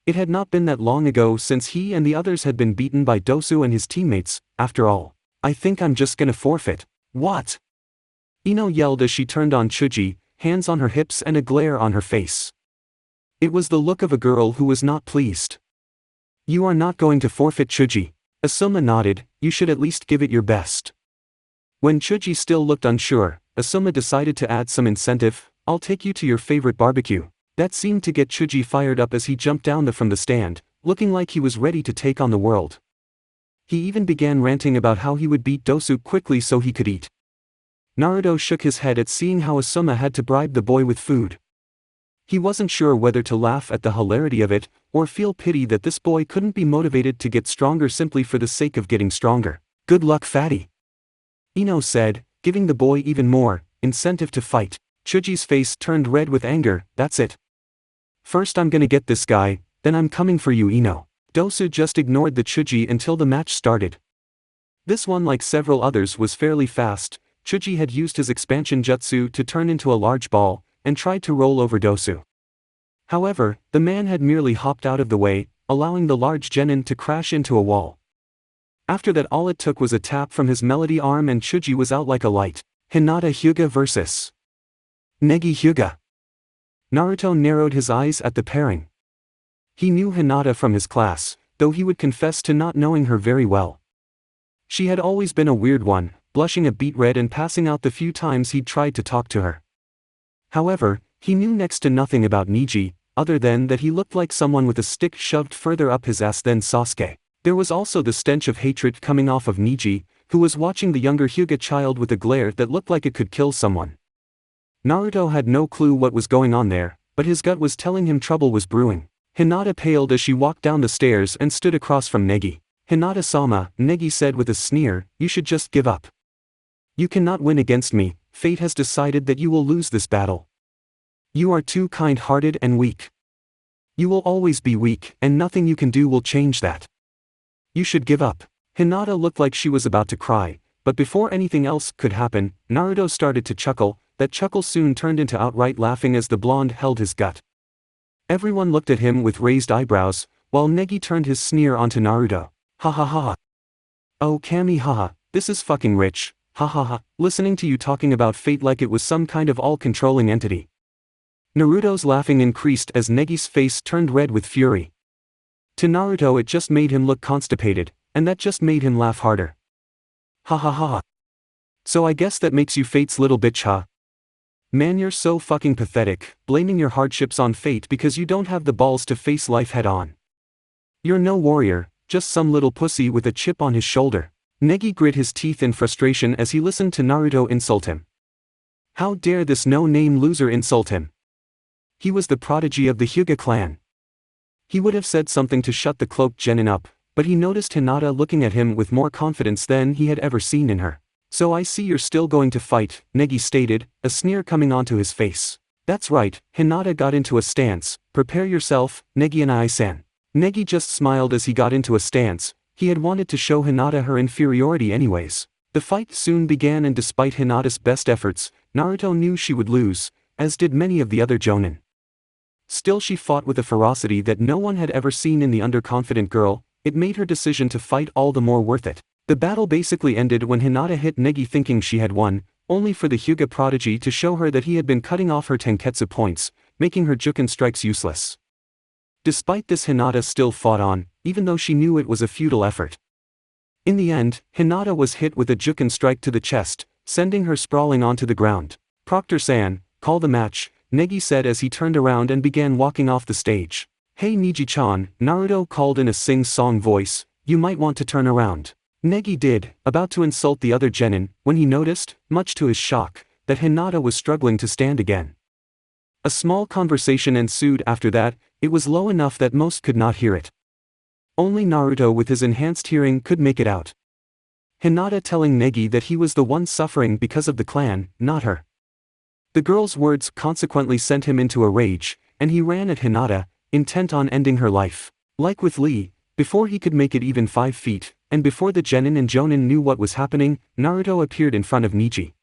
It had not been that long ago since he and the others had been beaten by Dosu and his teammates. After all, I think I'm just gonna forfeit. What? Ino yelled as she turned on Choji, hands on her hips and a glare on her face. It was the look of a girl who was not pleased. You are not going to forfeit, Choji. Asuma nodded. You should at least give it your best. When Choji still looked unsure, Asuma decided to add some incentive. I'll take you to your favorite barbecue. That seemed to get Choji fired up as he jumped down from the stand, looking like he was ready to take on the world. He even began ranting about how he would beat Dosu quickly so he could eat. Naruto shook his head at seeing how Asuma had to bribe the boy with food. He wasn't sure whether to laugh at the hilarity of it, or feel pity that this boy couldn't be motivated to get stronger simply for the sake of getting stronger. Good luck, fatty, Ino said, giving the boy even more incentive to fight. Choji's face turned red with anger. That's it. First I'm gonna get this guy, then I'm coming for you, Ino. Dosu just ignored the Choji until the match started. This one, like several others, was fairly fast. Choji had used his expansion jutsu to turn into a large ball, and tried to roll over Dosu. However, the man had merely hopped out of the way, allowing the large genin to crash into a wall. After that, all it took was a tap from his melody arm and Choji was out like a light. Hinata Hyuga vs. Neji Hyuga. Naruto narrowed his eyes at the pairing. He knew Hinata from his class, though he would confess to not knowing her very well. She had always been a weird one, blushing a beet red and passing out the few times he'd tried to talk to her. However, he knew next to nothing about Neji, other than that he looked like someone with a stick shoved further up his ass than Sasuke. There was also the stench of hatred coming off of Neji, who was watching the younger Hyuga child with a glare that looked like it could kill someone. Naruto had no clue what was going on there, but his gut was telling him trouble was brewing. Hinata paled as she walked down the stairs and stood across from Neji. Hinata-sama, Neji said with a sneer, you should just give up. You cannot win against me, fate has decided that you will lose this battle. You are too kind-hearted and weak. You will always be weak, and nothing you can do will change that. You should give up. Hinata looked like she was about to cry, but before anything else could happen, Naruto started to chuckle. That chuckle soon turned into outright laughing as the blonde held his gut. Everyone looked at him with raised eyebrows, while Neji turned his sneer onto Naruto. Ha ha ha. Oh Kami haha, this is fucking rich, ha ha ha, listening to you talking about fate like it was some kind of all-controlling entity. Naruto's laughing increased as Negi's face turned red with fury. To Naruto it just made him look constipated, and that just made him laugh harder. Ha ha ha. So I guess that makes you fate's little bitch, huh? Man, you're so fucking pathetic, blaming your hardships on fate because you don't have the balls to face life head on. You're no warrior, just some little pussy with a chip on his shoulder. Neji grit his teeth in frustration as he listened to Naruto insult him. How dare this no-name loser insult him? He was the prodigy of the Hyuga clan. He would have said something to shut the cloaked genin up, but he noticed Hinata looking at him with more confidence than he had ever seen in her. So I see you're still going to fight, Neji stated, a sneer coming onto his face. That's right, Hinata got into a stance. Prepare yourself, Neji and I-san. Neji just smiled as he got into a stance. He had wanted to show Hinata her inferiority anyways. The fight soon began and despite Hinata's best efforts, Naruto knew she would lose, as did many of the other jonin. Still she fought with a ferocity that no one had ever seen in the underconfident girl. It made her decision to fight all the more worth it. The battle basically ended when Hinata hit Neji thinking she had won, only for the Hyuga prodigy to show her that he had been cutting off her tenketsu points, making her Juken strikes useless. Despite this, Hinata still fought on, even though she knew it was a futile effort. In the end, Hinata was hit with a Juken strike to the chest, sending her sprawling onto the ground. Proctor-san, call the match, Neji said as he turned around and began walking off the stage. Hey Neji-chan, Naruto called in a sing-song voice, you might want to turn around. Neji did, about to insult the other genin, when he noticed, much to his shock, that Hinata was struggling to stand again. A small conversation ensued after that. It was low enough that most could not hear it. Only Naruto with his enhanced hearing could make it out. Hinata telling Neji that he was the one suffering because of the clan, not her. The girl's words consequently sent him into a rage, and he ran at Hinata, intent on ending her life. Like with Lee, before he could make it even 5 feet, and before the genin and jonin knew what was happening, Naruto appeared in front of Neji.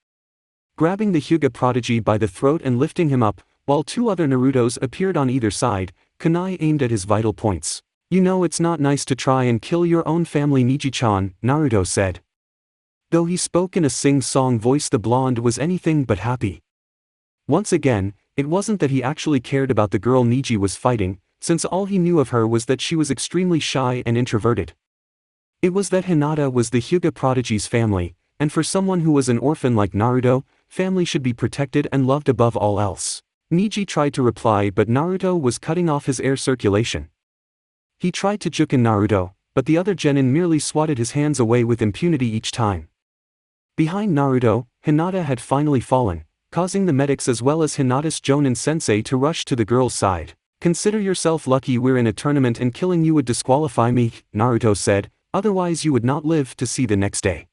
Grabbing the Hyuga prodigy by the throat and lifting him up, while 2 other Narutos appeared on either side, kunai aimed at his vital points. You know it's not nice to try and kill your own family, Neji-chan, Naruto said. Though he spoke in a sing-song voice, the blonde was anything but happy. Once again, it wasn't that he actually cared about the girl Neji was fighting, since all he knew of her was that she was extremely shy and introverted. It was that Hinata was the Hyuga prodigy's family, and for someone who was an orphan like Naruto, family should be protected and loved above all else. Neji tried to reply, but Naruto was cutting off his air circulation. He tried to juke Naruto, but the other genin merely swatted his hands away with impunity each time. Behind Naruto, Hinata had finally fallen, causing the medics as well as Hinata's Jonin sensei to rush to the girl's side. Consider yourself lucky we're in a tournament and killing you would disqualify me, Naruto said, otherwise you would not live to see the next day.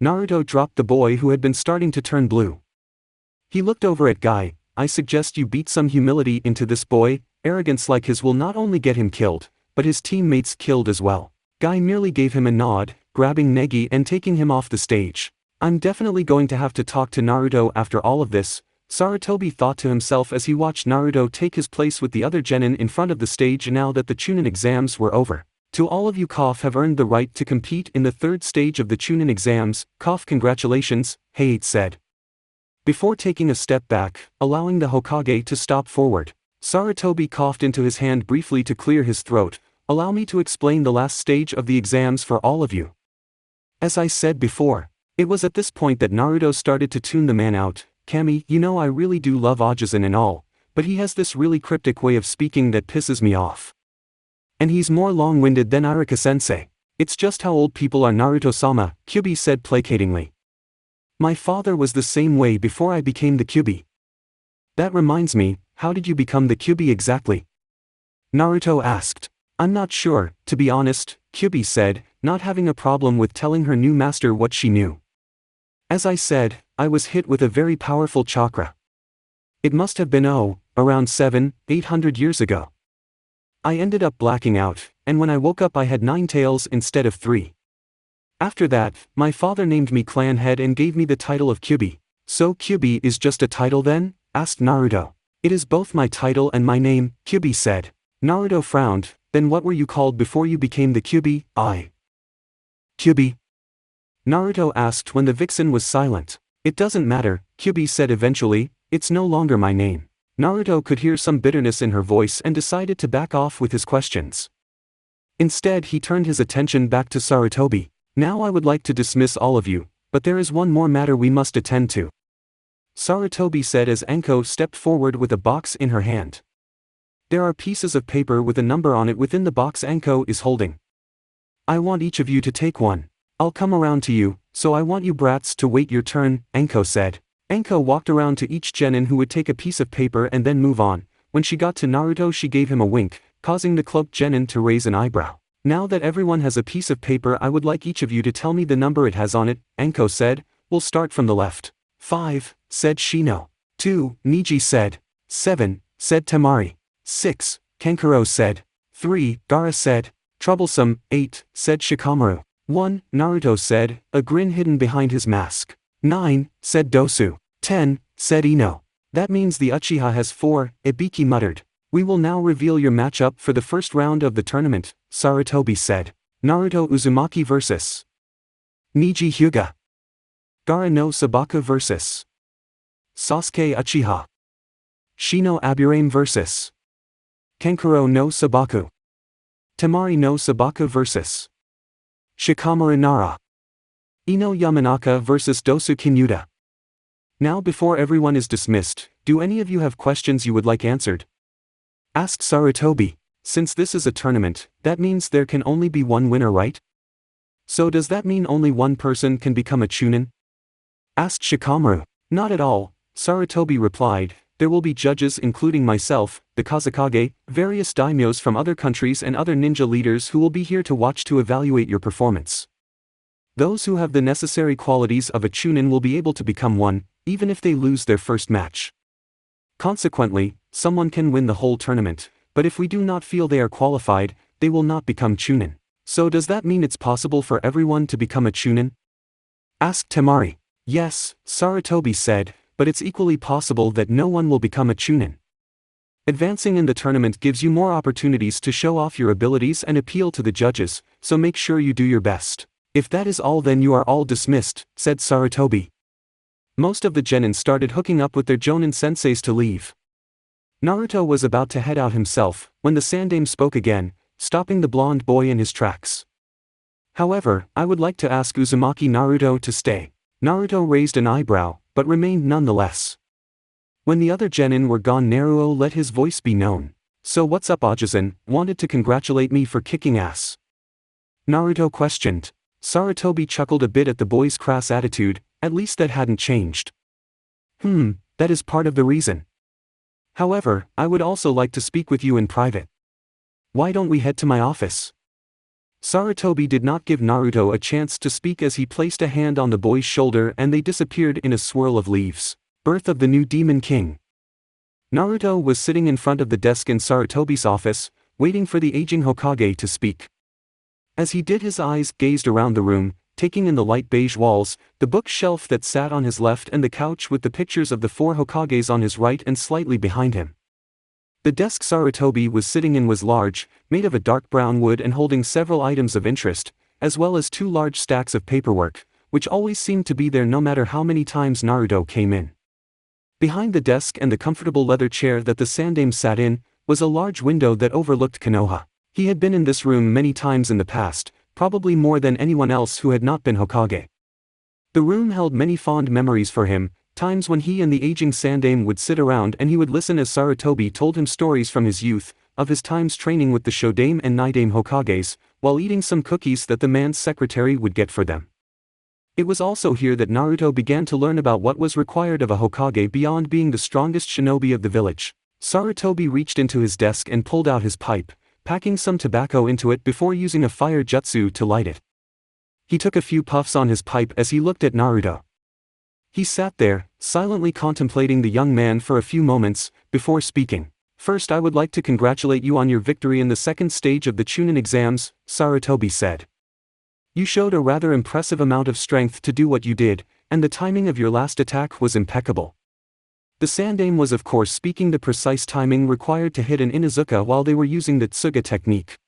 Naruto dropped the boy who had been starting to turn blue. He looked over at Guy. I suggest you beat some humility into this boy. Arrogance like his will not only get him killed, but his teammates killed as well. Guy merely gave him a nod, grabbing Neji and taking him off the stage. I'm definitely going to have to talk to Naruto after all of this, Sarutobi thought to himself as he watched Naruto take his place with the other genin in front of the stage now that the Chunin exams were over. To all of you have earned the right to compete in the third stage of the Chunin exams, congratulations, Height said. Before taking a step back, allowing the Hokage to stop forward, Sarutobi coughed into his hand briefly to clear his throat. Allow me to explain the last stage of the exams for all of you. As I said before, it was at this point that Naruto started to tune the man out. Kami, you know I really do love Ajisen and all, but he has this really cryptic way of speaking that pisses me off. And he's more long-winded than Iruka-sensei. It's just how old people are, Naruto-sama, Kyuubi said placatingly. My father was the same way before I became the Kyuubi. That reminds me, how did you become the Kyuubi exactly? Naruto asked. I'm not sure, to be honest, Kyuubi said, not having a problem with telling her new master what she knew. As I said, I was hit with a very powerful chakra. It must have been around 700-800 years ago. I ended up blacking out, and when I woke up I had 9 tails instead of 3. After that, my father named me clan head and gave me the title of Kyuubi. So Kyuubi is just a title then? Asked Naruto. It is both my title and my name, Kyuubi said. Naruto frowned. Then what were you called before you became the Kyuubi? Kyuubi? Naruto asked when the vixen was silent. It doesn't matter, Kyuubi said eventually, it's no longer my name. Naruto could hear some bitterness in her voice and decided to back off with his questions. Instead he turned his attention back to Sarutobi. Now I would like to dismiss all of you, but there is one more matter we must attend to. Sarutobi said as Anko stepped forward with a box in her hand. There are pieces of paper with a number on it within the box Anko is holding. I want each of you to take one. I'll come around to you, so I want you brats to wait your turn, Anko said. Anko walked around to each genin who would take a piece of paper and then move on. When she got to Naruto she gave him a wink, causing the cloaked genin to raise an eyebrow. Now that everyone has a piece of paper I would like each of you to tell me the number it has on it, Anko said. We'll start from the left. 5, said Shino. 2, Neji said. 7, said Temari. 6, Kankuro said. 3, Gaara said. Troublesome, 8, said Shikamaru. 1, Naruto said, a grin hidden behind his mask. 9, said Dosu. 10, said Ino. That means the Uchiha has 4, Ibiki muttered. We will now reveal your matchup for the first round of the tournament, Sarutobi said. Naruto Uzumaki vs. Neji Hyuga. Gaara no Sabaku vs. Sasuke Uchiha. Shino Aburame vs. Kankuro no Sabaku. Temari no Sabaku vs. Shikamaru Nara. Ino Yamanaka vs Dosu Kinyuda. Now before everyone is dismissed, do any of you have questions you would like answered? Asked Sarutobi. Since this is a tournament, that means there can only be one winner, right? So does that mean only one person can become a Chunin? Asked Shikamaru. Not at all, Sarutobi replied. There will be judges including myself, the Kazekage, various daimyos from other countries and other ninja leaders who will be here to watch to evaluate your performance. Those who have the necessary qualities of a Chunin will be able to become one, even if they lose their first match. Consequently, someone can win the whole tournament, but if we do not feel they are qualified, they will not become Chunin. So does that mean it's possible for everyone to become a Chunin? Asked Temari. Yes, Sarutobi said, but it's equally possible that no one will become a Chunin. Advancing in the tournament gives you more opportunities to show off your abilities and appeal to the judges, so make sure you do your best. If that is all, then you are all dismissed, said Sarutobi. Most of the genin started hooking up with their jonin senseis to leave. Naruto was about to head out himself, when the sandame spoke again, stopping the blonde boy in his tracks. However, I would like to ask Uzumaki Naruto to stay. Naruto raised an eyebrow, but remained nonetheless. When the other genin were gone, Naruto let his voice be known. So what's up, Ajisen? Wanted to congratulate me for kicking ass? Naruto questioned. Sarutobi chuckled a bit at the boy's crass attitude, at least that hadn't changed. That is part of the reason. However, I would also like to speak with you in private. Why don't we head to my office? Sarutobi did not give Naruto a chance to speak as he placed a hand on the boy's shoulder and they disappeared in a swirl of leaves. Birth of the new Demon King. Naruto was sitting in front of the desk in Sarutobi's office, waiting for the aging Hokage to speak. As he did, his eyes gazed around the room, taking in the light beige walls, the bookshelf that sat on his left and the couch with the pictures of the 4 Hokages on his right and slightly behind him. The desk Sarutobi was sitting in was large, made of a dark brown wood and holding several items of interest, as well as 2 large stacks of paperwork, which always seemed to be there no matter how many times Naruto came in. Behind the desk and the comfortable leather chair that the sandame sat in, was a large window that overlooked Konoha. He had been in this room many times in the past, probably more than anyone else who had not been Hokage. The room held many fond memories for him, times when he and the aging sandame would sit around and he would listen as Sarutobi told him stories from his youth, of his times training with the Shodame and Nidame Hokages, while eating some cookies that the man's secretary would get for them. It was also here that Naruto began to learn about what was required of a Hokage beyond being the strongest shinobi of the village. Sarutobi reached into his desk and pulled out his pipe, packing some tobacco into it before using a fire jutsu to light it. He took a few puffs on his pipe as he looked at Naruto. He sat there, silently contemplating the young man for a few moments, before speaking. First, I would like to congratulate you on your victory in the second stage of the Chunin Exams, Sarutobi said. You showed a rather impressive amount of strength to do what you did, and the timing of your last attack was impeccable. The sandame was of course speaking the precise timing required to hit an Inuzuka while they were using the Tsuga technique.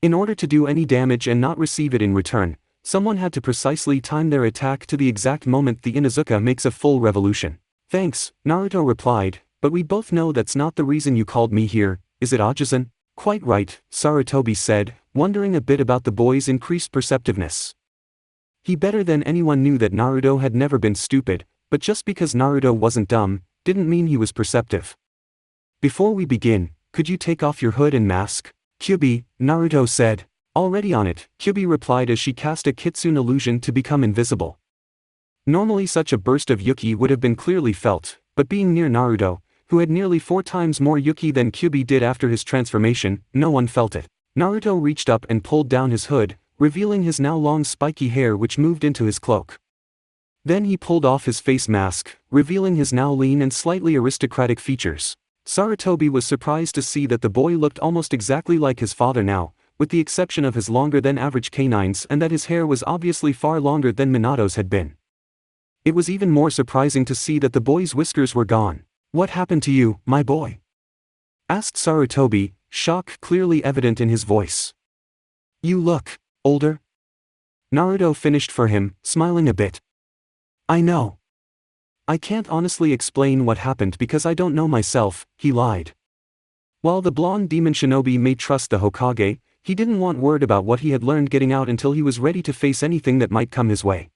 In order to do any damage and not receive it in return, someone had to precisely time their attack to the exact moment the Inuzuka makes a full revolution. Thanks, Naruto replied, but we both know that's not the reason you called me here, is it, Ajisen? Quite right, Sarutobi said, wondering a bit about the boy's increased perceptiveness. He better than anyone knew that Naruto had never been stupid, but just because Naruto wasn't dumb, didn't mean he was perceptive. Before we begin, could you take off your hood and mask? Kyuubi, Naruto said. Already on it, Kyuubi replied as she cast a kitsune illusion to become invisible. Normally such a burst of yuki would have been clearly felt, but being near Naruto, who had nearly 4 times more yuki than Kyuubi did after his transformation, no one felt it. Naruto reached up and pulled down his hood, revealing his now long spiky hair which moved into his cloak. Then he pulled off his face mask, revealing his now lean and slightly aristocratic features. Sarutobi was surprised to see that the boy looked almost exactly like his father now, with the exception of his longer than average canines and that his hair was obviously far longer than Minato's had been. It was even more surprising to see that the boy's whiskers were gone. What happened to you, my boy? Asked Sarutobi, shock clearly evident in his voice. You look older. Naruto finished for him, smiling a bit. I know. I can't honestly explain what happened because I don't know myself, he lied. While the blonde demon shinobi may trust the Hokage, he didn't want word about what he had learned getting out until he was ready to face anything that might come his way.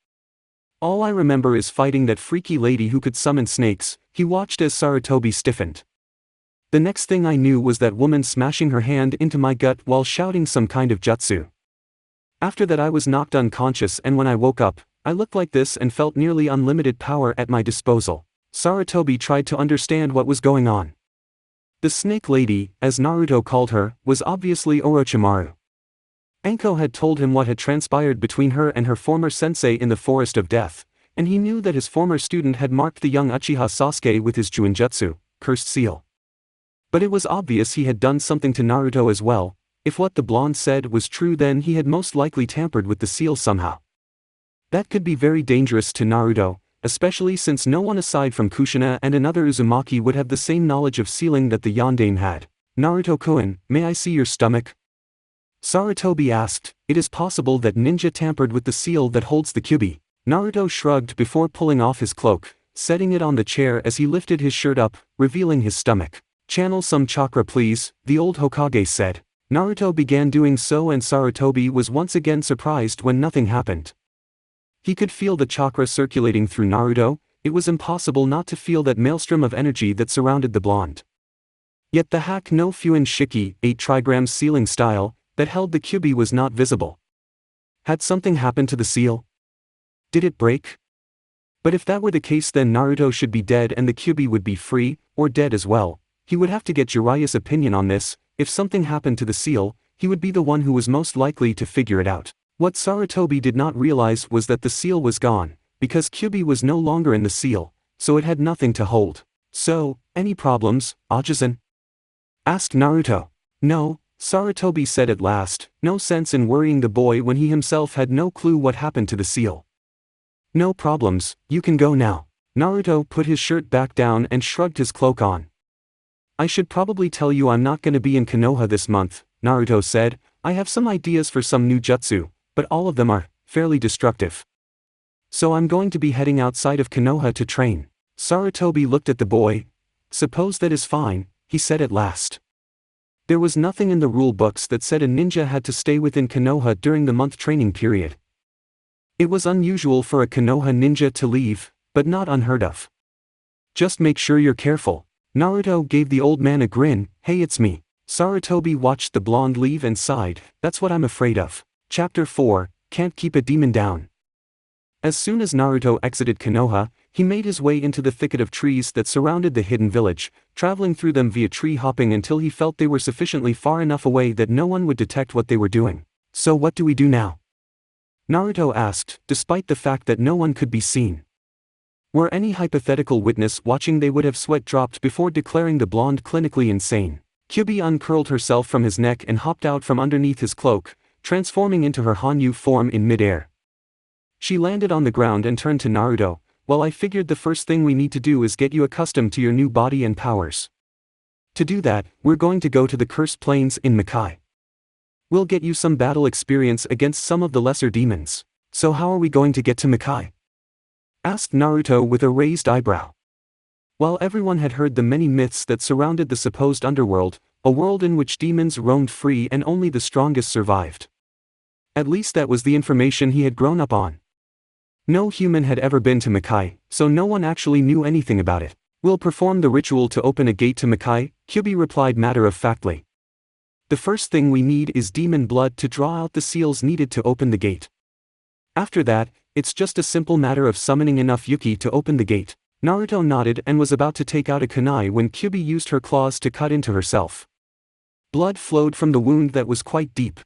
All I remember is fighting that freaky lady who could summon snakes. He watched as Sarutobi stiffened. The next thing I knew was that woman smashing her hand into my gut while shouting some kind of jutsu. After that I was knocked unconscious and when I woke up, I looked like this and felt nearly unlimited power at my disposal. Sarutobi tried to understand what was going on. The snake lady, as Naruto called her, was obviously Orochimaru. Anko had told him what had transpired between her and her former sensei in the Forest of Death, and he knew that his former student had marked the young Uchiha Sasuke with his Juinjutsu, Cursed Seal. But it was obvious he had done something to Naruto as well. If what the blonde said was true, then he had most likely tampered with the seal somehow. That could be very dangerous to Naruto, especially since no one aside from Kushina and another Uzumaki would have the same knowledge of sealing that the yondaime had. Naruto-kun, may I see your stomach? Sarutobi asked. It is possible that ninja tampered with the seal that holds the Kyuubi. Naruto shrugged before pulling off his cloak, setting it on the chair as he lifted his shirt up, revealing his stomach. Channel some chakra please, the old Hokage said. Naruto began doing so and Sarutobi was once again surprised when nothing happened. He could feel the chakra circulating through Naruto. It was impossible not to feel that maelstrom of energy that surrounded the blonde. Yet the hack no Fuin Shiki, 8 trigrams sealing style, that held the Kyuubi was not visible. Had something happened to the seal? Did it break? But if that were the case then Naruto should be dead and the Kyuubi would be free, or dead as well. He would have to get Jiraiya's opinion on this. If something happened to the seal, he would be the one who was most likely to figure it out. What Sarutobi did not realize was that the seal was gone, because Kyuubi was no longer in the seal, so it had nothing to hold. So, any problems, Ajisen? Asked Naruto. No, Sarutobi said at last, no sense in worrying the boy when he himself had no clue what happened to the seal. No problems, you can go now. Naruto put his shirt back down and shrugged his cloak on. I should probably tell you I'm not going to be in Konoha this month, Naruto said. I have some ideas for some new jutsu, but all of them are fairly destructive. So I'm going to be heading outside of Konoha to train. Sarutobi looked at the boy. Suppose that is fine, he said at last. There was nothing in the rule books that said a ninja had to stay within Konoha during the month training period. It was unusual for a Konoha ninja to leave, but not unheard of. Just make sure you're careful. Naruto gave the old man a grin. Hey, it's me. Sarutobi watched the blonde leave and sighed. That's what I'm afraid of. Chapter 4, Can't Keep a Demon Down. As soon as Naruto exited Konoha, he made his way into the thicket of trees that surrounded the hidden village, traveling through them via tree hopping until he felt they were sufficiently far enough away that no one would detect what they were doing. So what do we do now? Naruto asked, despite the fact that no one could be seen. Were any hypothetical witness watching they would have sweat dropped before declaring the blonde clinically insane. Kyuubi uncurled herself from his neck and hopped out from underneath his cloak, transforming into her Hanyu form in midair. She landed on the ground and turned to Naruto. Well, I figured the first thing we need to do is get you accustomed to your new body and powers. To do that, we're going to go to the Cursed Plains in Makai. We'll get you some battle experience against some of the lesser demons. So how are we going to get to Makai? Asked Naruto with a raised eyebrow. While everyone had heard the many myths that surrounded the supposed underworld, a world in which demons roamed free and only the strongest survived. At least that was the information he had grown up on. No human had ever been to Makai, so no one actually knew anything about it. We'll perform the ritual to open a gate to Makai, Kyuubi replied matter-of-factly. The first thing we need is demon blood to draw out the seals needed to open the gate. After that, it's just a simple matter of summoning enough Yuki to open the gate. Naruto nodded and was about to take out a kunai when Kyuubi used her claws to cut into herself. Blood flowed from the wound that was quite deep.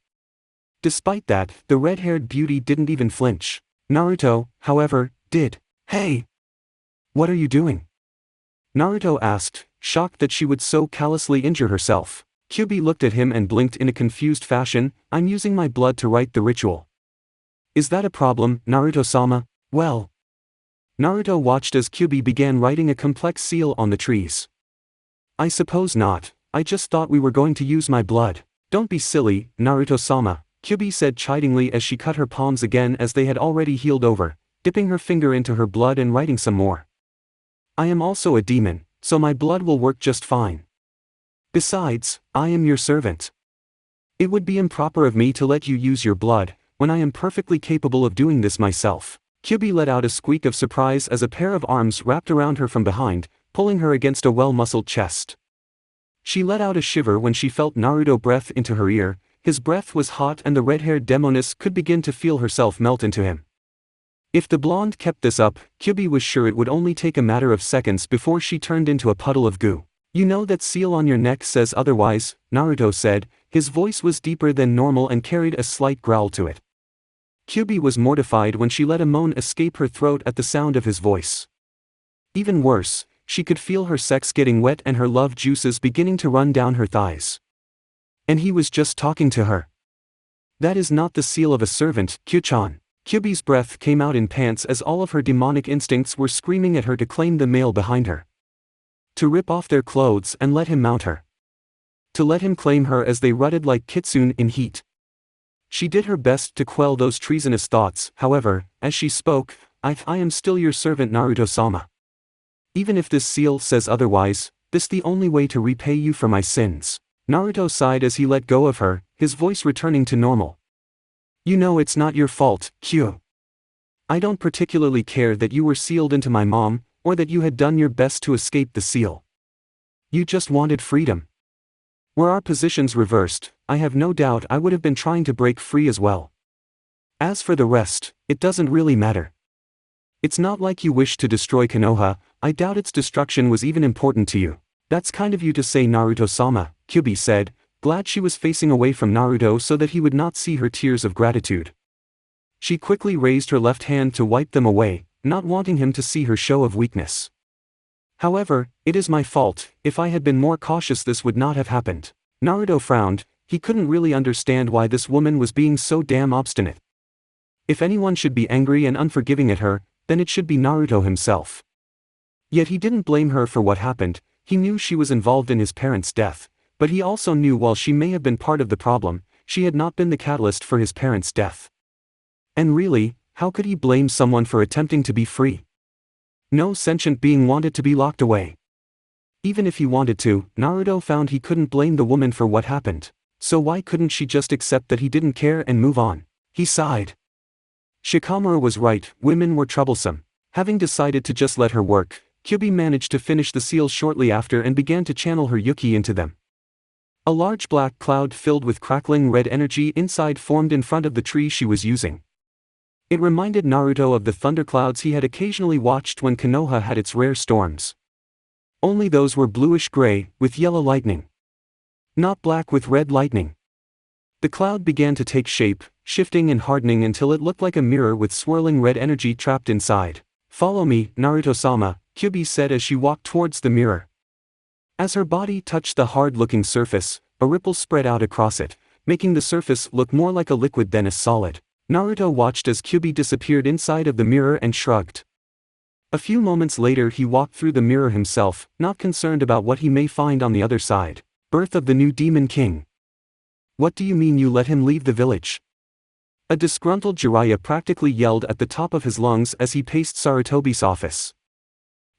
Despite that, the red-haired beauty didn't even flinch. Naruto, however, did. Hey! What are you doing? Naruto asked, shocked that she would so callously injure herself. Kyuubi looked at him and blinked in a confused fashion. I'm using my blood to write the ritual. Is that a problem, Naruto-sama? Well. Naruto watched as Kyuubi began writing a complex seal on the trees. I suppose not, I just thought we were going to use my blood. Don't be silly, Naruto-sama, Kyuubi said chidingly as she cut her palms again as they had already healed over, dipping her finger into her blood and writing some more. I am also a demon, so my blood will work just fine. Besides, I am your servant. It would be improper of me to let you use your blood, when I am perfectly capable of doing this myself. Kyuubi let out a squeak of surprise as a pair of arms wrapped around her from behind, pulling her against a well-muscled chest. She let out a shiver when she felt Naruto's breath into her ear. His breath was hot and the red-haired demoness could begin to feel herself melt into him. If the blonde kept this up, Kyuubi was sure it would only take a matter of seconds before she turned into a puddle of goo. You know that seal on your neck says otherwise, Naruto said. His voice was deeper than normal and carried a slight growl to it. Kyuubi was mortified when she let a moan escape her throat at the sound of his voice. Even worse, she could feel her sex getting wet and her love juices beginning to run down her thighs. And he was just talking to her. That is not the seal of a servant, Kyu-chan. Kyuubi's breath came out in pants as all of her demonic instincts were screaming at her to claim the male behind her. To rip off their clothes and let him mount her. To let him claim her as they rutted like kitsune in heat. She did her best to quell those treasonous thoughts, however, as she spoke, I am still your servant Naruto-sama. Even if this seal says otherwise, this the only way to repay you for my sins. Naruto sighed as he let go of her, his voice returning to normal. You know it's not your fault, Kyu. I don't particularly care that you were sealed into my mom, or that you had done your best to escape the seal. You just wanted freedom. Were our positions reversed, I have no doubt I would have been trying to break free as well. As for the rest, it doesn't really matter. It's not like you wished to destroy Konoha, I doubt its destruction was even important to you. That's kind of you to say, Naruto-sama, Kyuubi said, glad she was facing away from Naruto so that he would not see her tears of gratitude. She quickly raised her left hand to wipe them away, not wanting him to see her show of weakness. However, it is my fault, if I had been more cautious this would not have happened. Naruto frowned, he couldn't really understand why this woman was being so damn obstinate. If anyone should be angry and unforgiving at her, then it should be Naruto himself. Yet he didn't blame her for what happened, he knew she was involved in his parents' death, but he also knew while she may have been part of the problem, she had not been the catalyst for his parents' death. And really, how could he blame someone for attempting to be free? No sentient being wanted to be locked away. Even if he wanted to, Naruto found he couldn't blame the woman for what happened, so why couldn't she just accept that he didn't care and move on? He sighed. Shikamaru was right, women were troublesome. Having decided to just let her work, Kyuubi managed to finish the seals shortly after and began to channel her Yuki into them. A large black cloud filled with crackling red energy inside formed in front of the tree she was using. It reminded Naruto of the thunderclouds he had occasionally watched when Konoha had its rare storms. Only those were bluish-gray, with yellow lightning. Not black with red lightning. The cloud began to take shape, shifting and hardening until it looked like a mirror with swirling red energy trapped inside. Follow me, Naruto-sama, Kyuubi said as she walked towards the mirror. As her body touched the hard-looking surface, a ripple spread out across it, making the surface look more like a liquid than a solid. Naruto watched as Kyuubi disappeared inside of the mirror and shrugged. A few moments later he walked through the mirror himself, not concerned about what he may find on the other side. Birth of the new Demon King. What do you mean you let him leave the village? A disgruntled Jiraiya practically yelled at the top of his lungs as he paced Sarutobi's office.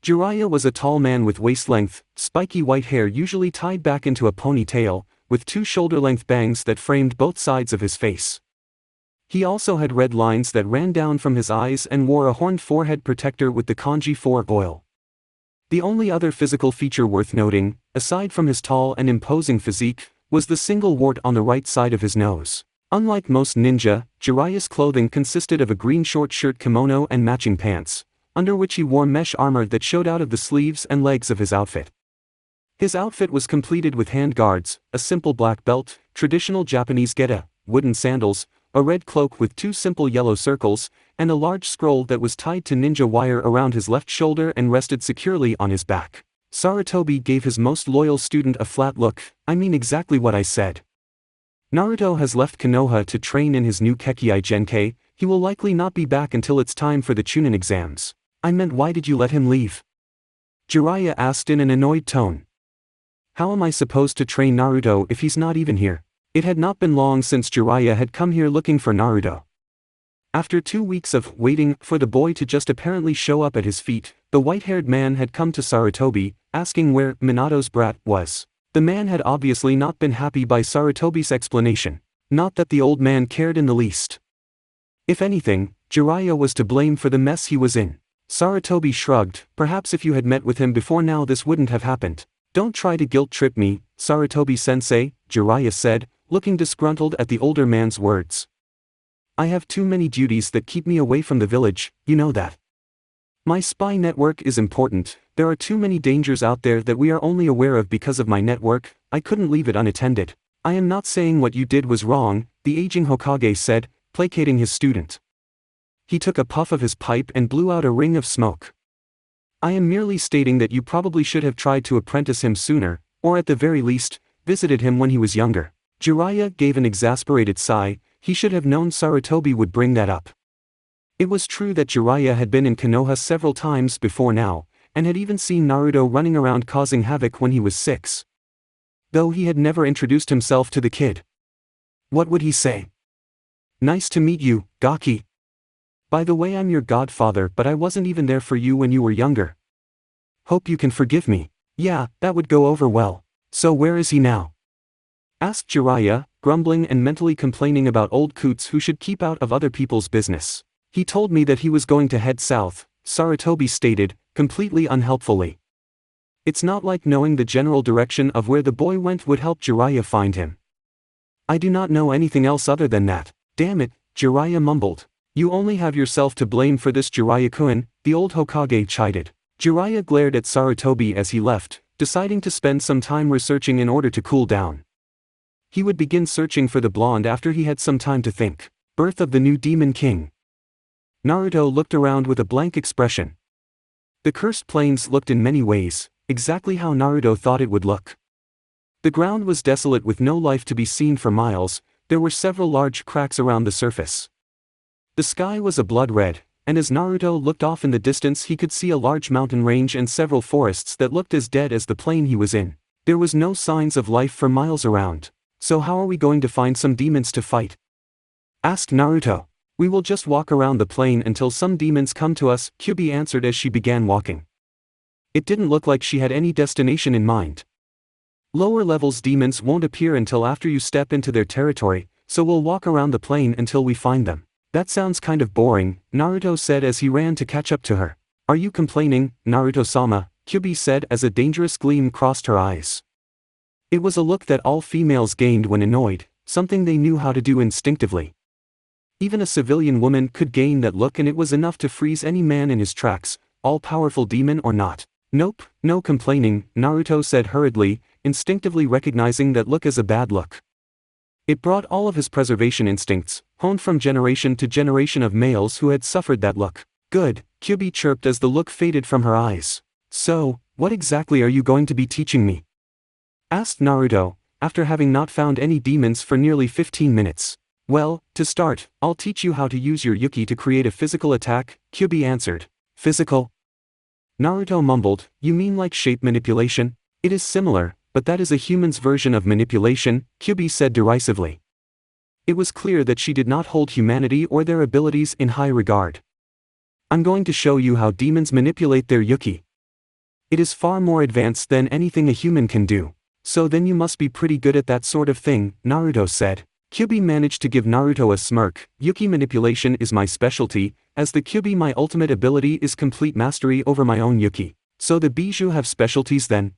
Jiraiya was a tall man with waist-length, spiky white hair usually tied back into a ponytail, with two shoulder-length bangs that framed both sides of his face. He also had red lines that ran down from his eyes and wore a horned forehead protector with the kanji 4 oil. The only other physical feature worth noting, aside from his tall and imposing physique, was the single wart on the right side of his nose. Unlike most ninja, Jiraiya's clothing consisted of a green short shirt kimono and matching pants, under which he wore mesh armor that showed out of the sleeves and legs of his outfit. His outfit was completed with hand guards, a simple black belt, traditional Japanese geta, wooden sandals, a red cloak with two simple yellow circles, and a large scroll that was tied to ninja wire around his left shoulder and rested securely on his back. Sarutobi gave his most loyal student a flat look. I mean exactly what I said. Naruto has left Konoha to train in his new Kekkei Genkei, he will likely not be back until it's time for the Chunin exams. I meant why did you let him leave? Jiraiya asked in an annoyed tone. How am I supposed to train Naruto if he's not even here? It had not been long since Jiraiya had come here looking for Naruto. After 2 weeks of waiting for the boy to just apparently show up at his feet, the white-haired man had come to Sarutobi, asking where Minato's brat was. The man had obviously not been happy by Sarutobi's explanation. Not that the old man cared in the least. If anything, Jiraiya was to blame for the mess he was in. Sarutobi shrugged, perhaps if you had met with him before now this wouldn't have happened. Don't try to guilt-trip me, Sarutobi-sensei, Jiraiya said, looking disgruntled at the older man's words. I have too many duties that keep me away from the village, you know that. My spy network is important, there are too many dangers out there that we are only aware of because of my network, I couldn't leave it unattended. I am not saying what you did was wrong, the aging Hokage said, placating his student. He took a puff of his pipe and blew out a ring of smoke. I am merely stating that you probably should have tried to apprentice him sooner, or at the very least, visited him when he was younger. Jiraiya gave an exasperated sigh, he should have known Sarutobi would bring that up. It was true that Jiraiya had been in Konoha several times before now, and had even seen Naruto running around causing havoc when he was 6. Though he had never introduced himself to the kid. What would he say? Nice to meet you, Gaki. By the way, I'm your godfather, but I wasn't even there for you when you were younger. Hope you can forgive me. Yeah, that would go over well. So where is he now? Asked Jiraiya, grumbling and mentally complaining about old coots who should keep out of other people's business. He told me that he was going to head south, Sarutobi stated, completely unhelpfully. It's not like knowing the general direction of where the boy went would help Jiraiya find him. I do not know anything else other than that. Damn it, Jiraiya mumbled. You only have yourself to blame for this, Jiraiya-kun, the old Hokage chided. Jiraiya glared at Sarutobi as he left, deciding to spend some time researching in order to cool down. He would begin searching for the blonde after he had some time to think. Birth of the new Demon King. Naruto looked around with a blank expression. The cursed plains looked in many ways exactly how Naruto thought it would look. The ground was desolate with no life to be seen for miles. There were several large cracks around the surface. The sky was a blood red, and as Naruto looked off in the distance he could see a large mountain range and several forests that looked as dead as the plain he was in. There was no signs of life for miles around. So how are we going to find some demons to fight? Asked Naruto. We will just walk around the plain until some demons come to us, Kyuubi answered as she began walking. It didn't look like she had any destination in mind. Lower levels demons won't appear until after you step into their territory, so we'll walk around the plain until we find them. That sounds kind of boring, Naruto said as he ran to catch up to her. Are you complaining, Naruto-sama? Kyuubi said as a dangerous gleam crossed her eyes. It was a look that all females gained when annoyed, something they knew how to do instinctively. Even a civilian woman could gain that look, and it was enough to freeze any man in his tracks, all-powerful demon or not. Nope, no complaining, Naruto said hurriedly, instinctively recognizing that look as a bad look. It brought all of his preservation instincts, honed from generation to generation of males who had suffered that look. Good, Kyuubi chirped as the look faded from her eyes. So, what exactly are you going to be teaching me? Asked Naruto, after having not found any demons for nearly 15 minutes. Well, to start, I'll teach you how to use your Yuki to create a physical attack, Kyuubi answered. Physical? Naruto mumbled, you mean like shape manipulation? It is similar, but that is a human's version of manipulation, Kyuubi said derisively. It was clear that she did not hold humanity or their abilities in high regard. I'm going to show you how demons manipulate their Yuki. It is far more advanced than anything a human can do. So then you must be pretty good at that sort of thing, Naruto said. Kyuubi managed to give Naruto a smirk. Yuki manipulation is my specialty, as the Kyuubi my ultimate ability is complete mastery over my own Yuki. So the Bijou have specialties then?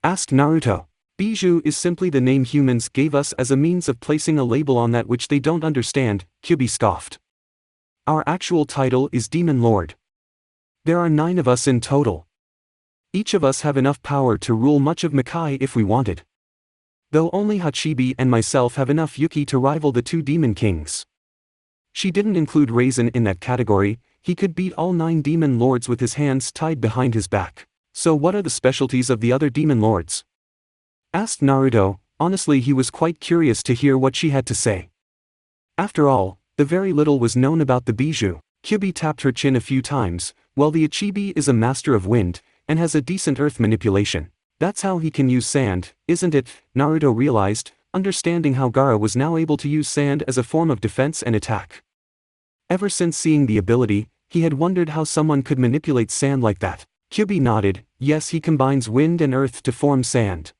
Asked Naruto. Bijou is simply the name humans gave us as a means of placing a label on that which they don't understand, Kyuubi scoffed. Our actual title is Demon Lord. There are 9 of us in total. Each of us have enough power to rule much of Makai if we wanted. Though only Hachibi and myself have enough Yuki to rival the 2 demon kings. She didn't include Raizen in that category. He could beat all 9 demon lords with his hands tied behind his back. So what are the specialties of the other demon lords? Asked Naruto. Honestly, he was quite curious to hear what she had to say. After all, the very little was known about the Bijou. Kyuubi tapped her chin a few times. Well, the Achibi is a master of wind, and has a decent earth manipulation. That's how he can use sand, isn't it? Naruto realized, understanding how Gaara was now able to use sand as a form of defense and attack. Ever since seeing the ability, he had wondered how someone could manipulate sand like that. Kyuubi nodded. Yes, he combines wind and earth to form sand.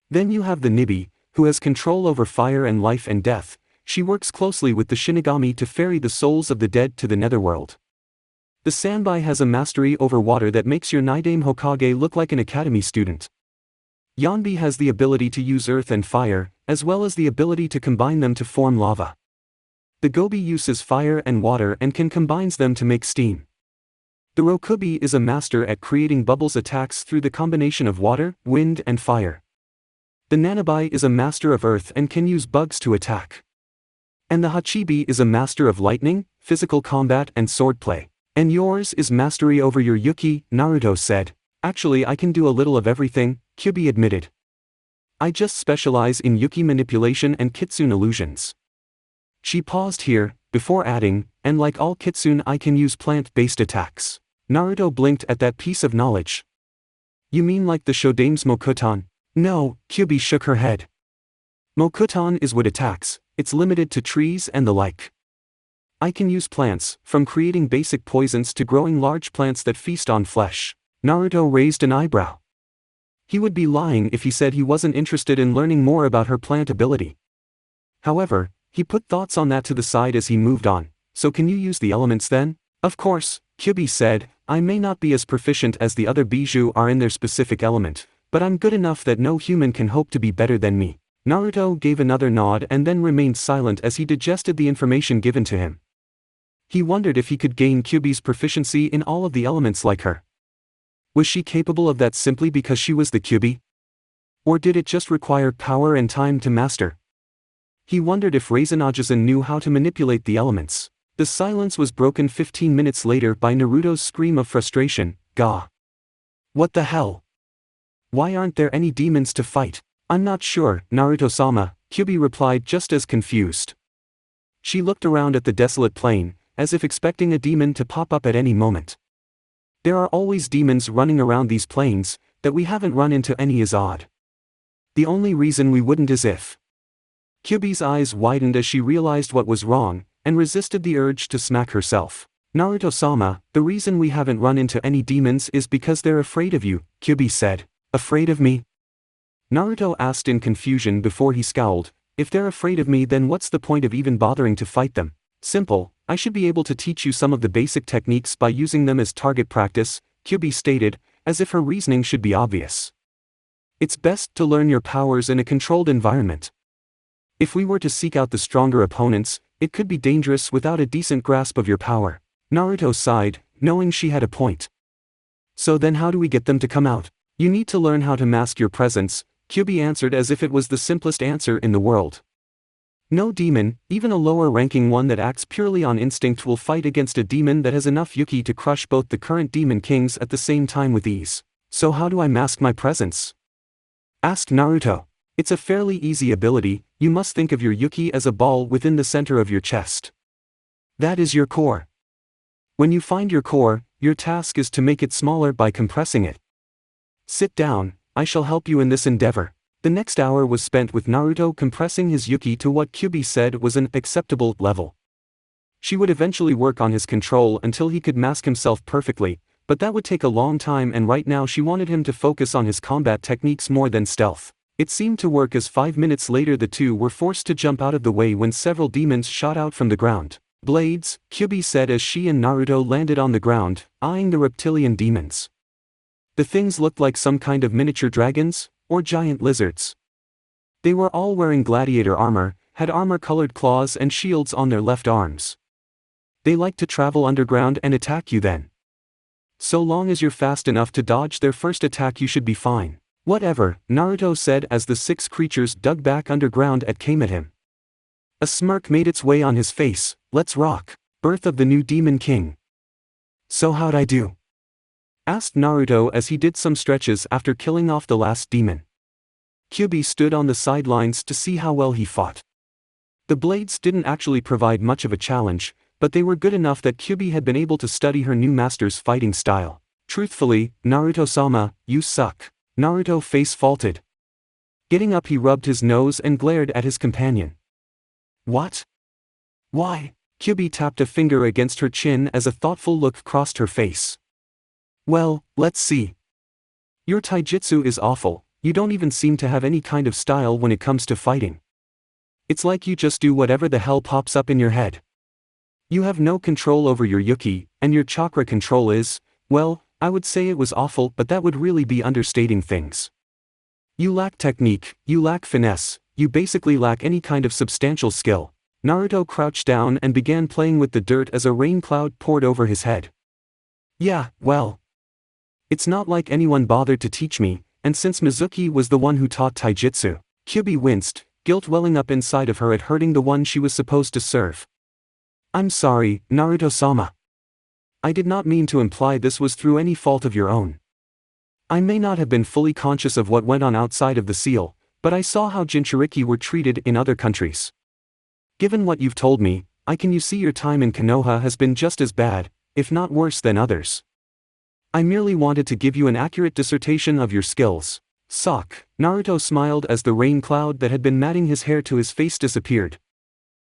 Then you have the Nibi, who has control over fire and life and death. She works closely with the Shinigami to ferry the souls of the dead to the netherworld. The Sanbai has a mastery over water that makes your Nidaime Hokage look like an academy student. Yanbi has the ability to use earth and fire, as well as the ability to combine them to form lava. The Gobi uses fire and water and can combines them to make steam. The Rokubi is a master at creating bubbles attacks through the combination of water, wind and fire. The Nanabai is a master of earth and can use bugs to attack. And the Hachibi is a master of lightning, physical combat and swordplay. And yours is mastery over your Yuki, Naruto said. Actually, I can do a little of everything, Kyuubi admitted. I just specialize in Yuki manipulation and Kitsune illusions. She paused here, before adding, and like all kitsune I can use plant-based attacks. Naruto blinked at that piece of knowledge. You mean like the Shodame's Mokuton? No, Kyuubi shook her head. Mokuton is wood attacks, it's limited to trees and the like. I can use plants, from creating basic poisons to growing large plants that feast on flesh. Naruto raised an eyebrow. He would be lying if he said he wasn't interested in learning more about her plant ability. However, he put thoughts on that to the side as he moved on. So can you use the elements then? Of course, Kyuubi said, I may not be as proficient as the other Bijou are in their specific element, but I'm good enough that no human can hope to be better than me. Naruto gave another nod and then remained silent as he digested the information given to him. He wondered if he could gain Kyuubi's proficiency in all of the elements like her. Was she capable of that simply because she was the Kyuubi? Or did it just require power and time to master? He wondered if Raizen knew how to manipulate the elements. The silence was broken 15 minutes later by Naruto's scream of frustration, Gah! What the hell? Why aren't there any demons to fight? I'm not sure, Naruto-sama, Kyuubi replied just as confused. She looked around at the desolate plain, as if expecting a demon to pop up at any moment. There are always demons running around these plains, that we haven't run into any is odd. The only reason we wouldn't is if. Kyuubi's eyes widened as she realized what was wrong, and resisted the urge to smack herself. Naruto-sama, the reason we haven't run into any demons is because they're afraid of you, Kyuubi said. Afraid of me? Naruto asked in confusion before he scowled. If they're afraid of me, then what's the point of even bothering to fight them? Simple, I should be able to teach you some of the basic techniques by using them as target practice, Kyuubi stated, as if her reasoning should be obvious. It's best to learn your powers in a controlled environment. If we were to seek out the stronger opponents, it could be dangerous without a decent grasp of your power. Naruto sighed, knowing she had a point. So then how do we get them to come out? You need to learn how to mask your presence, Kyuubi answered as if it was the simplest answer in the world. No demon, even a lower-ranking one that acts purely on instinct, will fight against a demon that has enough yuki to crush both the current demon kings at the same time with ease. So how do I mask my presence? Asked Naruto. It's a fairly easy ability. You must think of your yuki as a ball within the center of your chest. That is your core. When you find your core, your task is to make it smaller by compressing it. Sit down, I shall help you in this endeavor. The next hour was spent with Naruto compressing his yuki to what Kyuubi said was an acceptable level. She would eventually work on his control until he could mask himself perfectly, but that would take a long time, and right now she wanted him to focus on his combat techniques more than stealth. It seemed to work, as 5 minutes later the two were forced to jump out of the way when several demons shot out from the ground. Blades, Kyuubi said as she and Naruto landed on the ground, eyeing the reptilian demons. The things looked like some kind of miniature dragons, or giant lizards. They were all wearing gladiator armor, had armor-colored claws and shields on their left arms. They like to travel underground and attack you then. So long as you're fast enough to dodge their first attack, you should be fine. Whatever, Naruto said as the 6 creatures dug back underground and came at him. A smirk made its way on his face. Let's rock. Birth of the new Demon King. So how'd I do? Asked Naruto as he did some stretches after killing off the last demon. Kyuubi stood on the sidelines to see how well he fought. The blades didn't actually provide much of a challenge, but they were good enough that Kyuubi had been able to study her new master's fighting style. Truthfully, Naruto-sama, you suck. Naruto face faulted. Getting up, he rubbed his nose and glared at his companion. What? Why? Kyuubi tapped a finger against her chin as a thoughtful look crossed her face. Well, let's see. Your taijutsu is awful. You don't even seem to have any kind of style when it comes to fighting. It's like you just do whatever the hell pops up in your head. You have no control over your yuki, and your chakra control is, well, I would say it was awful, but that would really be understating things. You lack technique, you lack finesse, you basically lack any kind of substantial skill. Naruto crouched down and began playing with the dirt as a rain cloud poured over his head. Yeah, well. It's not like anyone bothered to teach me, and since Mizuki was the one who taught taijutsu, Kyuubi winced, guilt welling up inside of her at hurting the one she was supposed to serve. I'm sorry, Naruto-sama. I did not mean to imply this was through any fault of your own. I may not have been fully conscious of what went on outside of the seal, but I saw how Jinchuriki were treated in other countries. Given what you've told me, can you see your time in Konoha has been just as bad, if not worse than others. I merely wanted to give you an accurate dissertation of your skills. Naruto smiled as the rain cloud that had been matting his hair to his face disappeared.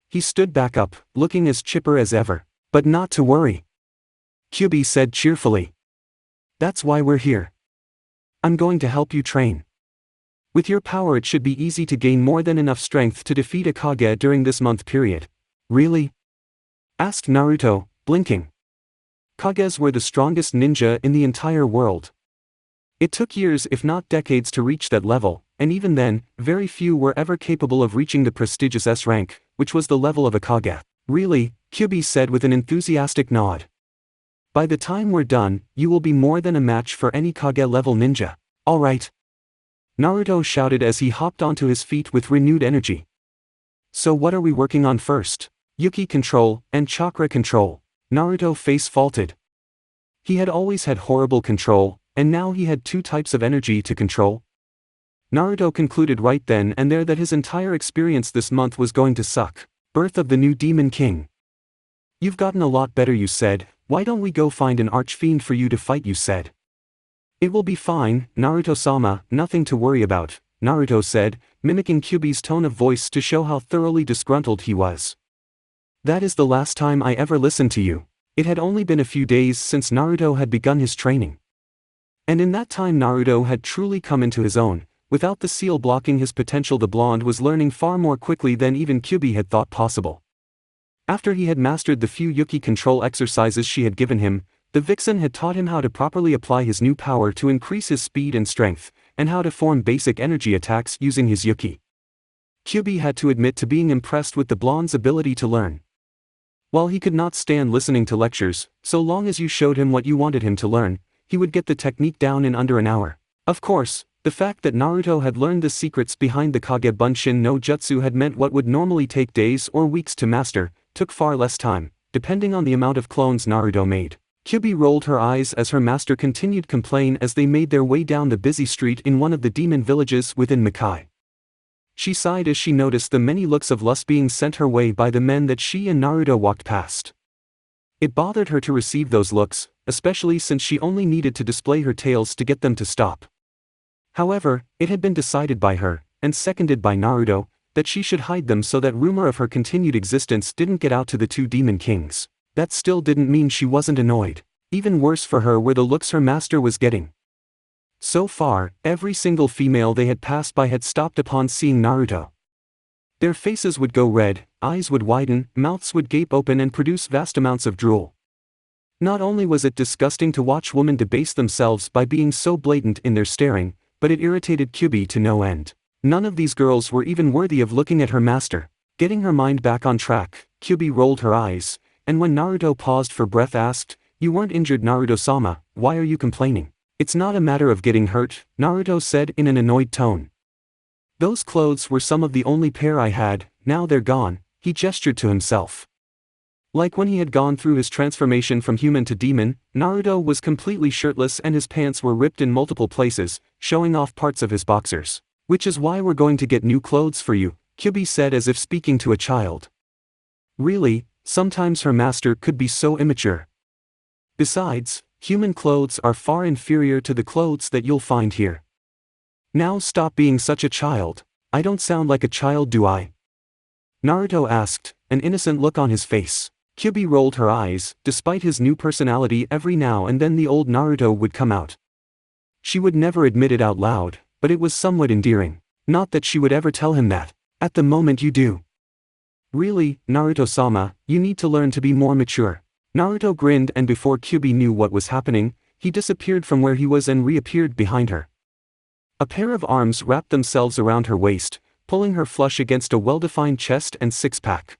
He stood back up, looking as chipper as ever. But not to worry, Kyuubi said cheerfully. That's why we're here. I'm going to help you train. With your power it should be easy to gain more than enough strength to defeat a Kage during this month period. Really? Asked Naruto, blinking. Kages were the strongest ninja in the entire world. It took years if not decades to reach that level, and even then, very few were ever capable of reaching the prestigious S rank, which was the level of a Kage. Really? Kyuubi said with an enthusiastic nod. By the time we're done, you will be more than a match for any Kage-level ninja. Alright. Naruto shouted as he hopped onto his feet with renewed energy. So what are we working on first? Yuki control and chakra control. Naruto face faulted. He had always had horrible control, and now he had two types of energy to control. Naruto concluded right then and there that his entire experience this month was going to suck. Birth of the new Demon King. You've gotten a lot better, you said. Why don't we go find an archfiend for you to fight, you said. It will be fine, Naruto-sama, nothing to worry about, Naruto said, mimicking Kyuubi's tone of voice to show how thoroughly disgruntled he was. That is the last time I ever listened to you. It had only been a few days since Naruto had begun his training. And in that time Naruto had truly come into his own. Without the seal blocking his potential, the blonde was learning far more quickly than even Kyuubi had thought possible. After he had mastered the few Yuki control exercises she had given him, the vixen had taught him how to properly apply his new power to increase his speed and strength, and how to form basic energy attacks using his Yuki. Kyuubi had to admit to being impressed with the blonde's ability to learn. While he could not stand listening to lectures, so long as you showed him what you wanted him to learn, he would get the technique down in under an hour. Of course, the fact that Naruto had learned the secrets behind the Kage Bunshin no Jutsu had meant what would normally take days or weeks to master took far less time, depending on the amount of clones Naruto made. Kyuubi rolled her eyes as her master continued complain as they made their way down the busy street in one of the demon villages within Makai. She sighed as she noticed the many looks of lust being sent her way by the men that she and Naruto walked past. It bothered her to receive those looks, especially since she only needed to display her tails to get them to stop. However, it had been decided by her, and seconded by Naruto, that she should hide them so that rumor of her continued existence didn't get out to the two demon kings. That still didn't mean she wasn't annoyed. Even worse for her were the looks her master was getting. So far, every single female they had passed by had stopped upon seeing Naruto. Their faces would go red, eyes would widen, mouths would gape open and produce vast amounts of drool. Not only was it disgusting to watch women debase themselves by being so blatant in their staring, but it irritated Kyuubi to no end. None of these girls were even worthy of looking at her master. Getting her mind back on track, Kyuubi rolled her eyes, and when Naruto paused for breath asked, "You weren't injured, Naruto-sama, why are you complaining?" "It's not a matter of getting hurt," Naruto said in an annoyed tone. "Those clothes were some of the only pair I had, now they're gone," he gestured to himself. Like when he had gone through his transformation from human to demon, Naruto was completely shirtless and his pants were ripped in multiple places, showing off parts of his boxers. "Which is why we're going to get new clothes for you," Kyuubi said as if speaking to a child. Really, sometimes her master could be so immature. Besides, human clothes are far inferior to the clothes that you'll find here. Now stop being such a child. I don't sound like a child, do I? Naruto asked, an innocent look on his face. Kyuubi rolled her eyes. Despite his new personality, every now and then the old Naruto would come out. She would never admit it out loud, but it was somewhat endearing. Not that she would ever tell him that. At the moment you do. Really, Naruto-sama, you need to learn to be more mature. Naruto grinned, and before Kyuubi knew what was happening, he disappeared from where he was and reappeared behind her. A pair of arms wrapped themselves around her waist, pulling her flush against a well-defined chest and six-pack.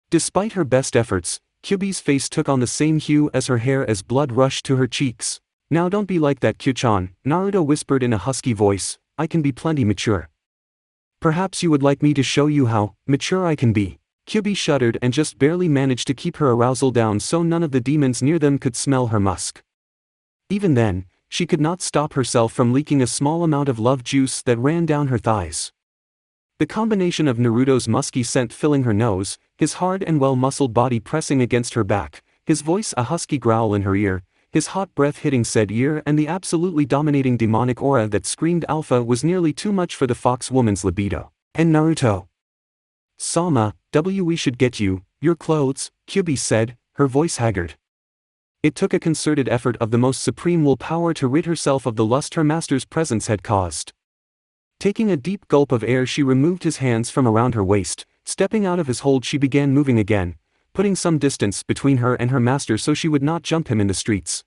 Despite her best efforts, Kyuubi's face took on the same hue as her hair as blood rushed to her cheeks. "Now don't be like that, Kyu-chan," Naruto whispered in a husky voice, "I can be plenty mature. Perhaps you would like me to show you how mature I can be." Kyuubi shuddered and just barely managed to keep her arousal down so none of the demons near them could smell her musk. Even then, she could not stop herself from leaking a small amount of love juice that ran down her thighs. The combination of Naruto's musky scent filling her nose, his hard and well-muscled body pressing against her back, his voice a husky growl in her ear, his hot breath hitting said ear, and the absolutely dominating demonic aura that screamed alpha was nearly too much for the fox woman's libido. And Naruto. Sama, we should get you, your clothes, Kyuubi said, her voice haggard. It took a concerted effort of the most supreme willpower to rid herself of the lust her master's presence had caused. Taking a deep gulp of air, she removed his hands from around her waist. Stepping out of his hold, she began moving again, putting some distance between her and her master so she would not jump him in the streets.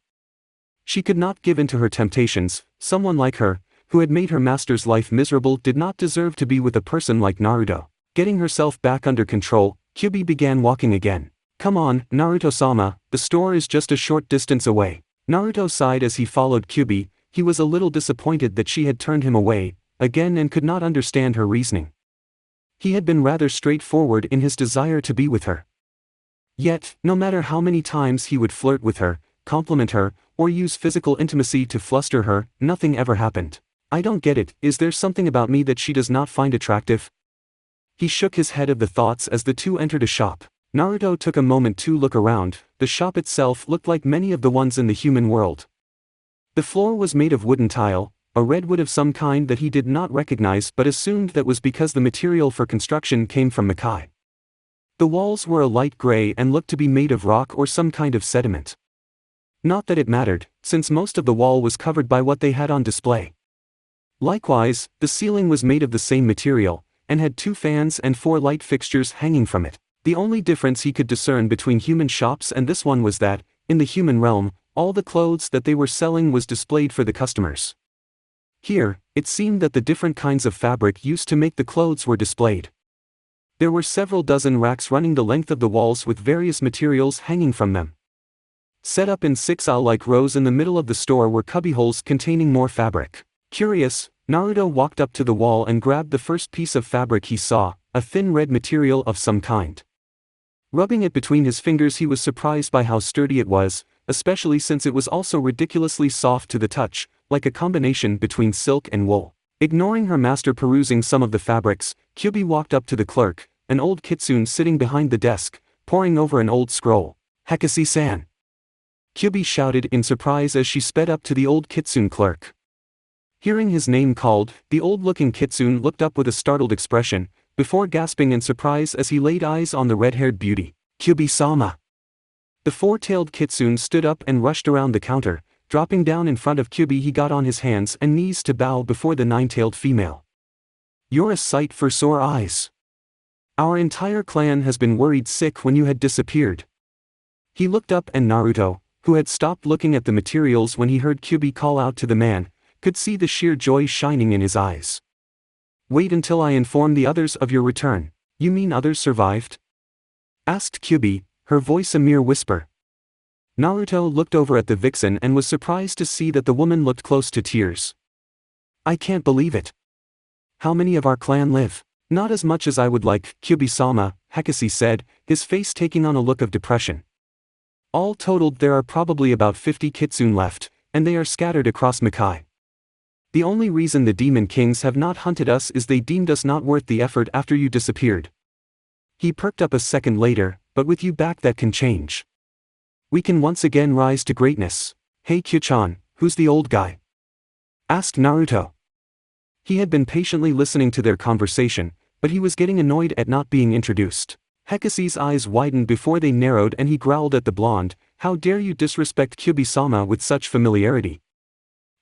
She could not give in to her temptations. Someone like her, who had made her master's life miserable, did not deserve to be with a person like Naruto. Getting herself back under control, Kyuubi began walking again. Come on, Naruto-sama, the store is just a short distance away. Naruto sighed as he followed Kyuubi. He was a little disappointed that she had turned him away again and could not understand her reasoning. He had been rather straightforward in his desire to be with her. Yet, no matter how many times he would flirt with her, compliment her, or use physical intimacy to fluster her, nothing ever happened. I don't get it, is there something about me that she does not find attractive? He shook his head of the thoughts as the two entered a shop. Naruto took a moment to look around. The shop itself looked like many of the ones in the human world. The floor was made of wooden tile, a redwood of some kind that he did not recognize but assumed that was because the material for construction came from Makai. The walls were a light gray and looked to be made of rock or some kind of sediment. Not that it mattered, since most of the wall was covered by what they had on display. Likewise, the ceiling was made of the same material, and had 2 fans and 4 light fixtures hanging from it. The only difference he could discern between human shops and this one was that, in the human realm, all the clothes that they were selling was displayed for the customers. Here, it seemed that the different kinds of fabric used to make the clothes were displayed. There were several dozen racks running the length of the walls with various materials hanging from them. Set up in 6-like rows in the middle of the store were cubbyholes containing more fabric. Curious, Naruto walked up to the wall and grabbed the first piece of fabric he saw, a thin red material of some kind. Rubbing it between his fingers, he was surprised by how sturdy it was, especially since it was also ridiculously soft to the touch, like a combination between silk and wool. Ignoring her master perusing some of the fabrics, Kyuubi walked up to the clerk, an old kitsune sitting behind the desk, poring over an old scroll. Hekasi-san! Kyuubi shouted in surprise as she sped up to the old kitsune clerk. Hearing his name called, the old-looking kitsune looked up with a startled expression, before gasping in surprise as he laid eyes on the red-haired beauty. Kyuubi-sama! The 4-tailed kitsune stood up and rushed around the counter. Dropping down in front of Kyuubi, he got on his hands and knees to bow before the 9-tailed female. You're a sight for sore eyes. Our entire clan has been worried sick when you had disappeared. He looked up and Naruto, who had stopped looking at the materials when he heard Kyuubi call out to the man, could see the sheer joy shining in his eyes. Wait until I inform the others of your return. You mean others survived? Asked Kyuubi, her voice a mere whisper. Naruto looked over at the vixen and was surprised to see that the woman looked close to tears. I can't believe it. How many of our clan live? Not as much as I would like, Kyuubi-sama, Hekasi said, his face taking on a look of depression. All totaled there are probably about 50 kitsune left, and they are scattered across Makai. The only reason the demon kings have not hunted us is they deemed us not worth the effort after you disappeared. He perked up a second later, but with you back that can change. We can once again rise to greatness. Hey Kyuchan, who's the old guy? Asked Naruto. He had been patiently listening to their conversation, but he was getting annoyed at not being introduced. Hekasi's eyes widened before they narrowed and he growled at the blonde, how dare you disrespect Kyuubi-sama with such familiarity?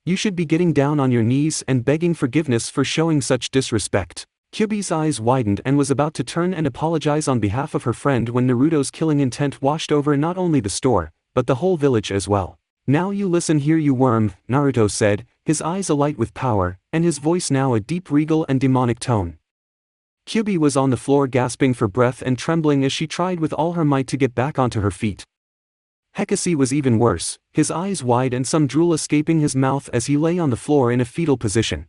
You should be getting down on your knees and begging forgiveness for showing such disrespect. Kyuubi's eyes widened and was about to turn and apologize on behalf of her friend when Naruto's killing intent washed over not only the store, but the whole village as well. Now you listen here you worm, Naruto said, his eyes alight with power, and his voice now a deep regal and demonic tone. Kyuubi was on the floor gasping for breath and trembling as she tried with all her might to get back onto her feet. Hekasi was even worse, his eyes wide and some drool escaping his mouth as he lay on the floor in a fetal position.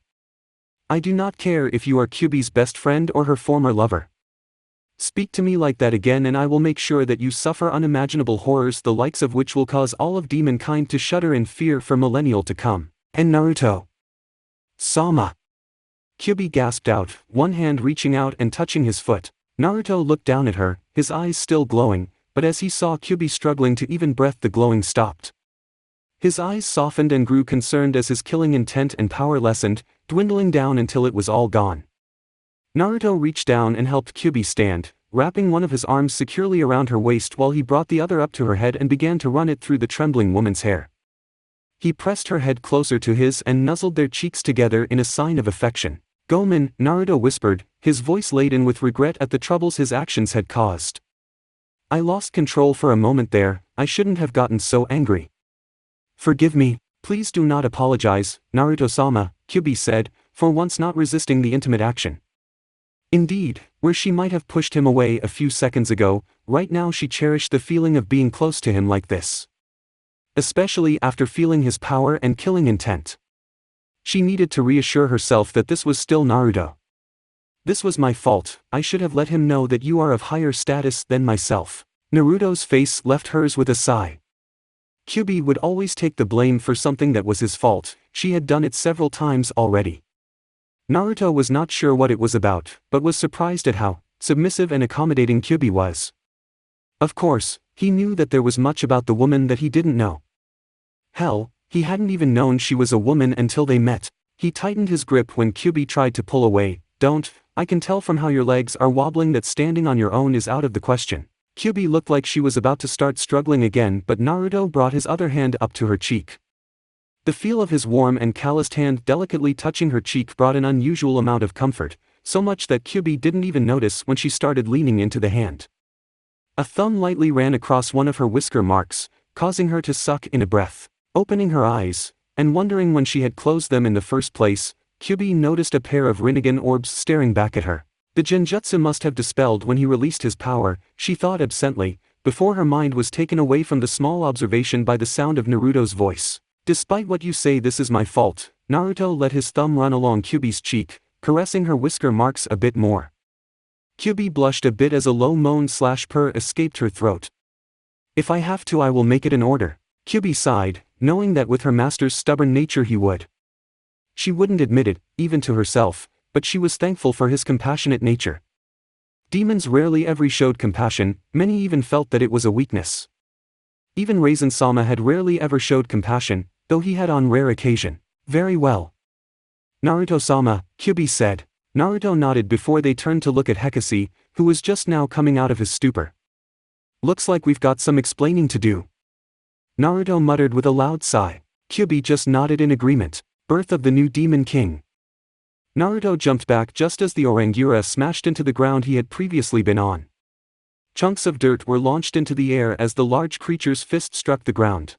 I do not care if you are Kyuubi's best friend or her former lover. Speak to me like that again and I will make sure that you suffer unimaginable horrors the likes of which will cause all of demonkind to shudder in fear for millennial to come. And Naruto. Sama. Kyuubi gasped out, one hand reaching out and touching his foot. Naruto looked down at her, his eyes still glowing, but as he saw Kyuubi struggling to even breath, the glowing stopped. His eyes softened and grew concerned as his killing intent and power lessened, dwindling down until it was all gone. Naruto reached down and helped Kyuubi stand, wrapping one of his arms securely around her waist while he brought the other up to her head and began to run it through the trembling woman's hair. He pressed her head closer to his and nuzzled their cheeks together in a sign of affection. "Gomen," Naruto whispered, his voice laden with regret at the troubles his actions had caused. "I lost control for a moment there, I shouldn't have gotten so angry. Forgive me, please do not apologize, Naruto-sama," Kyuubi said, for once not resisting the intimate action. Indeed, where she might have pushed him away a few seconds ago, right now she cherished the feeling of being close to him like this. Especially after feeling his power and killing intent. She needed to reassure herself that this was still Naruto. "This was my fault, I should have let him know that you are of higher status than myself." Naruto's face left hers with a sigh. Kyuubi would always take the blame for something that was his fault, she had done it several times already. Naruto was not sure what it was about, but was surprised at how submissive and accommodating Kyuubi was. Of course, he knew that there was much about the woman that he didn't know. Hell, he hadn't even known she was a woman until they met. He tightened his grip when Kyuubi tried to pull away. "Don't, I can tell from how your legs are wobbling that standing on your own is out of the question." Kyuubi looked like she was about to start struggling again, but Naruto brought his other hand up to her cheek. The feel of his warm and calloused hand delicately touching her cheek brought an unusual amount of comfort, so much that Kyuubi didn't even notice when she started leaning into the hand. A thumb lightly ran across one of her whisker marks, causing her to suck in a breath. Opening her eyes, and wondering when she had closed them in the first place, Kyuubi noticed a pair of Rinnegan orbs staring back at her. The genjutsu must have dispelled when he released his power, she thought absently, before her mind was taken away from the small observation by the sound of Naruto's voice. "Despite what you say, this is my fault." Naruto let his thumb run along Kyuubi's cheek, caressing her whisker marks a bit more. Kyuubi blushed a bit as a low moan/purr escaped her throat. "If I have to, I will make it an order." Kyuubi sighed, knowing that with her master's stubborn nature he would. She wouldn't admit it, even to herself, but she was thankful for his compassionate nature. Demons rarely ever showed compassion, many even felt that it was a weakness. Even Raizen-sama had rarely ever showed compassion, though he had on rare occasion. "Very well. Naruto-sama," Kyuubi said. Naruto nodded before they turned to look at Hekase, who was just now coming out of his stupor. "Looks like we've got some explaining to do." Naruto muttered with a loud sigh. Kyuubi just nodded in agreement. Birth of the new Demon King. Naruto jumped back just as the Orangura smashed into the ground he had previously been on. Chunks of dirt were launched into the air as the large creature's fist struck the ground.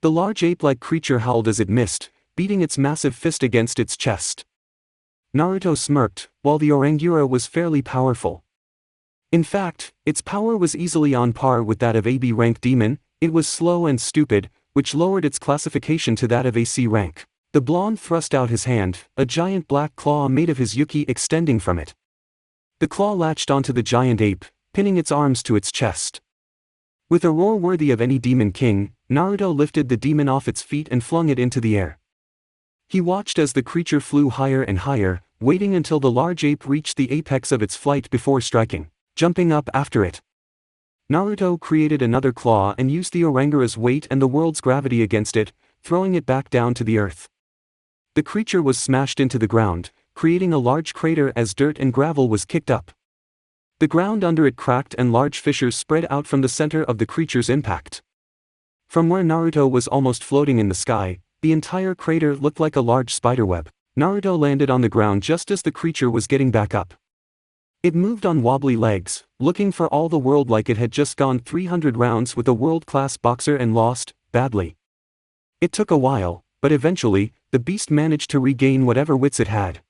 The large ape-like creature howled as it missed, beating its massive fist against its chest. Naruto smirked, while the Orangura was fairly powerful. In fact, its power was easily on par with that of a B-rank demon. It was slow and stupid, which lowered its classification to that of a C rank. The blonde thrust out his hand, a giant black claw made of his yuki extending from it. The claw latched onto the giant ape, pinning its arms to its chest. With a roar worthy of any demon king, Naruto lifted the demon off its feet and flung it into the air. He watched as the creature flew higher and higher, waiting until the large ape reached the apex of its flight before striking, jumping up after it. Naruto created another claw and used the Orangura's weight and the world's gravity against it, throwing it back down to the earth. The creature was smashed into the ground, creating a large crater as dirt and gravel was kicked up. The ground under it cracked and large fissures spread out from the center of the creature's impact. From where Naruto was almost floating in the sky, the entire crater looked like a large spiderweb. Naruto landed on the ground just as the creature was getting back up. It moved on wobbly legs, looking for all the world like it had just gone 300 rounds with a world-class boxer and lost, badly. It took a while, but eventually, the beast managed to regain whatever wits it had.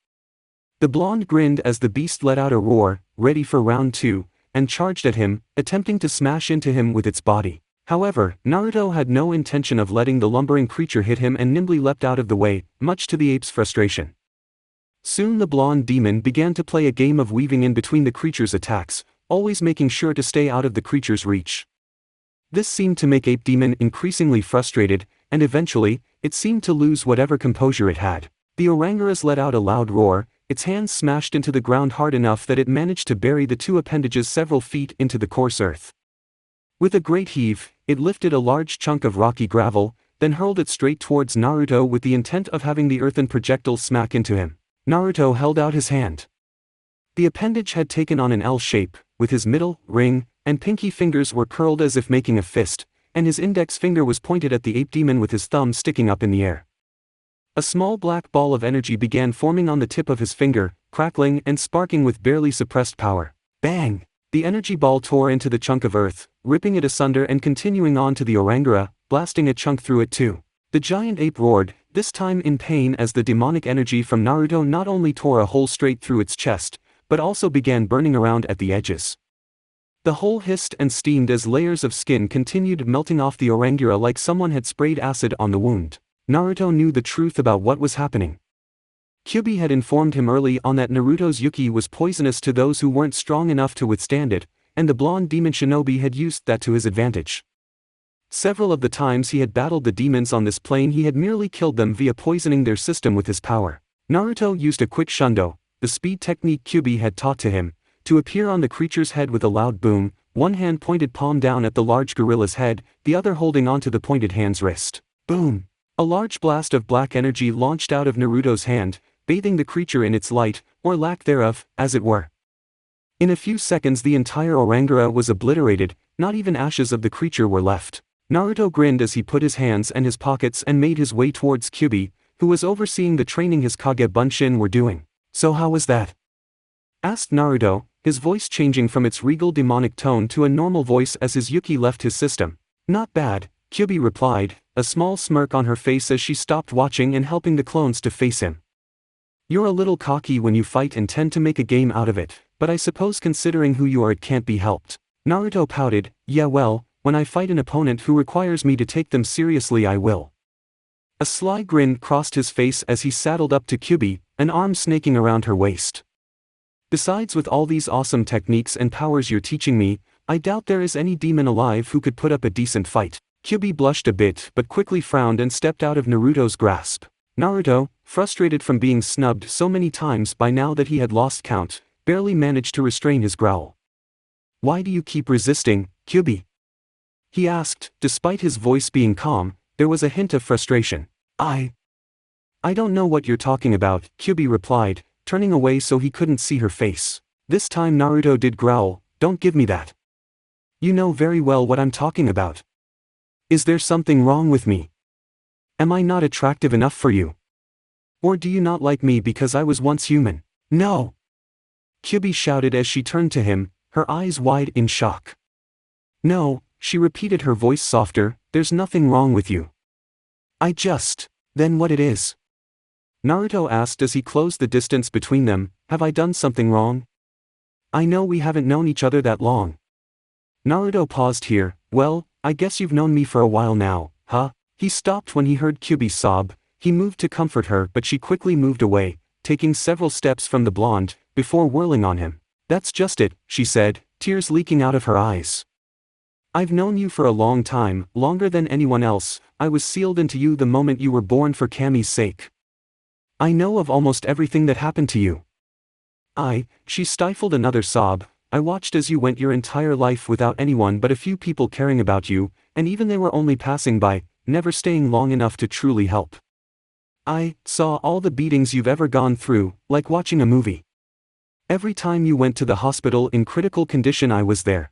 The blonde grinned as the beast let out a roar, ready for round 2, and charged at him, attempting to smash into him with its body. However, Naruto had no intention of letting the lumbering creature hit him and nimbly leapt out of the way, much to the ape's frustration. Soon the blonde demon began to play a game of weaving in between the creature's attacks, always making sure to stay out of the creature's reach. This seemed to make Ape Demon increasingly frustrated, and eventually, it seemed to lose whatever composure it had. The Oranguras let out a loud roar, its hands smashed into the ground hard enough that it managed to bury the two appendages several feet into the coarse earth. With a great heave, it lifted a large chunk of rocky gravel, then hurled it straight towards Naruto with the intent of having the earthen projectile smack into him. Naruto held out his hand. The appendage had taken on an L shape, with his middle, ring, and pinky fingers were curled as if making a fist, and his index finger was pointed at the ape demon with his thumb sticking up in the air. A small black ball of energy began forming on the tip of his finger, crackling and sparking with barely suppressed power. Bang! The energy ball tore into the chunk of earth, ripping it asunder and continuing on to the Orangura, blasting a chunk through it too. The giant ape roared, this time in pain as the demonic energy from Naruto not only tore a hole straight through its chest, but also began burning around at the edges. The hole hissed and steamed as layers of skin continued melting off the Orangura like someone had sprayed acid on the wound. Naruto knew the truth about what was happening. Kyuubi had informed him early on that Naruto's Yuki was poisonous to those who weren't strong enough to withstand it, and the blonde demon shinobi had used that to his advantage. Several of the times he had battled the demons on this plane he had merely killed them via poisoning their system with his power. Naruto used a quick shundo, the speed technique Kyuubi had taught to him, to appear on the creature's head with a loud boom, one hand pointed palm down at the large gorilla's head, the other holding onto the pointed hand's wrist. Boom! A large blast of black energy launched out of Naruto's hand, bathing the creature in its light, or lack thereof, as it were. In a few seconds the entire Orangura was obliterated, not even ashes of the creature were left. Naruto grinned as he put his hands in his pockets and made his way towards Kyuubi, who was overseeing the training his Kage Bunshin were doing. "So how was that?" asked Naruto, his voice changing from its regal demonic tone to a normal voice as his Yuki left his system. "Not bad," Kyuubi replied, a small smirk on her face as she stopped watching and helping the clones to face him. "You're a little cocky when you fight and tend to make a game out of it, but I suppose considering who you are it can't be helped." Naruto pouted, "Yeah well, when I fight an opponent who requires me to take them seriously I will." A sly grin crossed his face as he saddled up to Kyuubi, an arm snaking around her waist. "Besides, with all these awesome techniques and powers you're teaching me, I doubt there is any demon alive who could put up a decent fight." Kyuubi blushed a bit but quickly frowned and stepped out of Naruto's grasp. Naruto, frustrated from being snubbed so many times by now that he had lost count, barely managed to restrain his growl. "Why do you keep resisting, Kyuubi?" he asked. Despite his voice being calm, there was a hint of frustration. I don't know what you're talking about," Kyuubi replied, turning away so he couldn't see her face. This time Naruto did growl, "Don't give me that. You know very well what I'm talking about. Is there something wrong with me? Am I not attractive enough for you? Or do you not like me because I was once human?" "No!" Kyuubi shouted as she turned to him, her eyes wide in shock. "No," she repeated, her voice softer, "there's nothing wrong with you. Then what it is?" Naruto asked as he closed the distance between them. "Have I done something wrong? I know we haven't known each other that long." Naruto paused here. "Well, I guess you've known me for a while now, huh?" He stopped when he heard Kyuubi sob. He moved to comfort her but she quickly moved away, taking several steps from the blonde, before whirling on him. "That's just it," she said, tears leaking out of her eyes. "I've known you for a long time, longer than anyone else. I was sealed into you the moment you were born for Kami's sake. I know of almost everything that happened to you. She stifled another sob. "I watched as you went your entire life without anyone but a few people caring about you, and even they were only passing by, never staying long enough to truly help. I saw all the beatings you've ever gone through, like watching a movie. Every time you went to the hospital in critical condition I was there.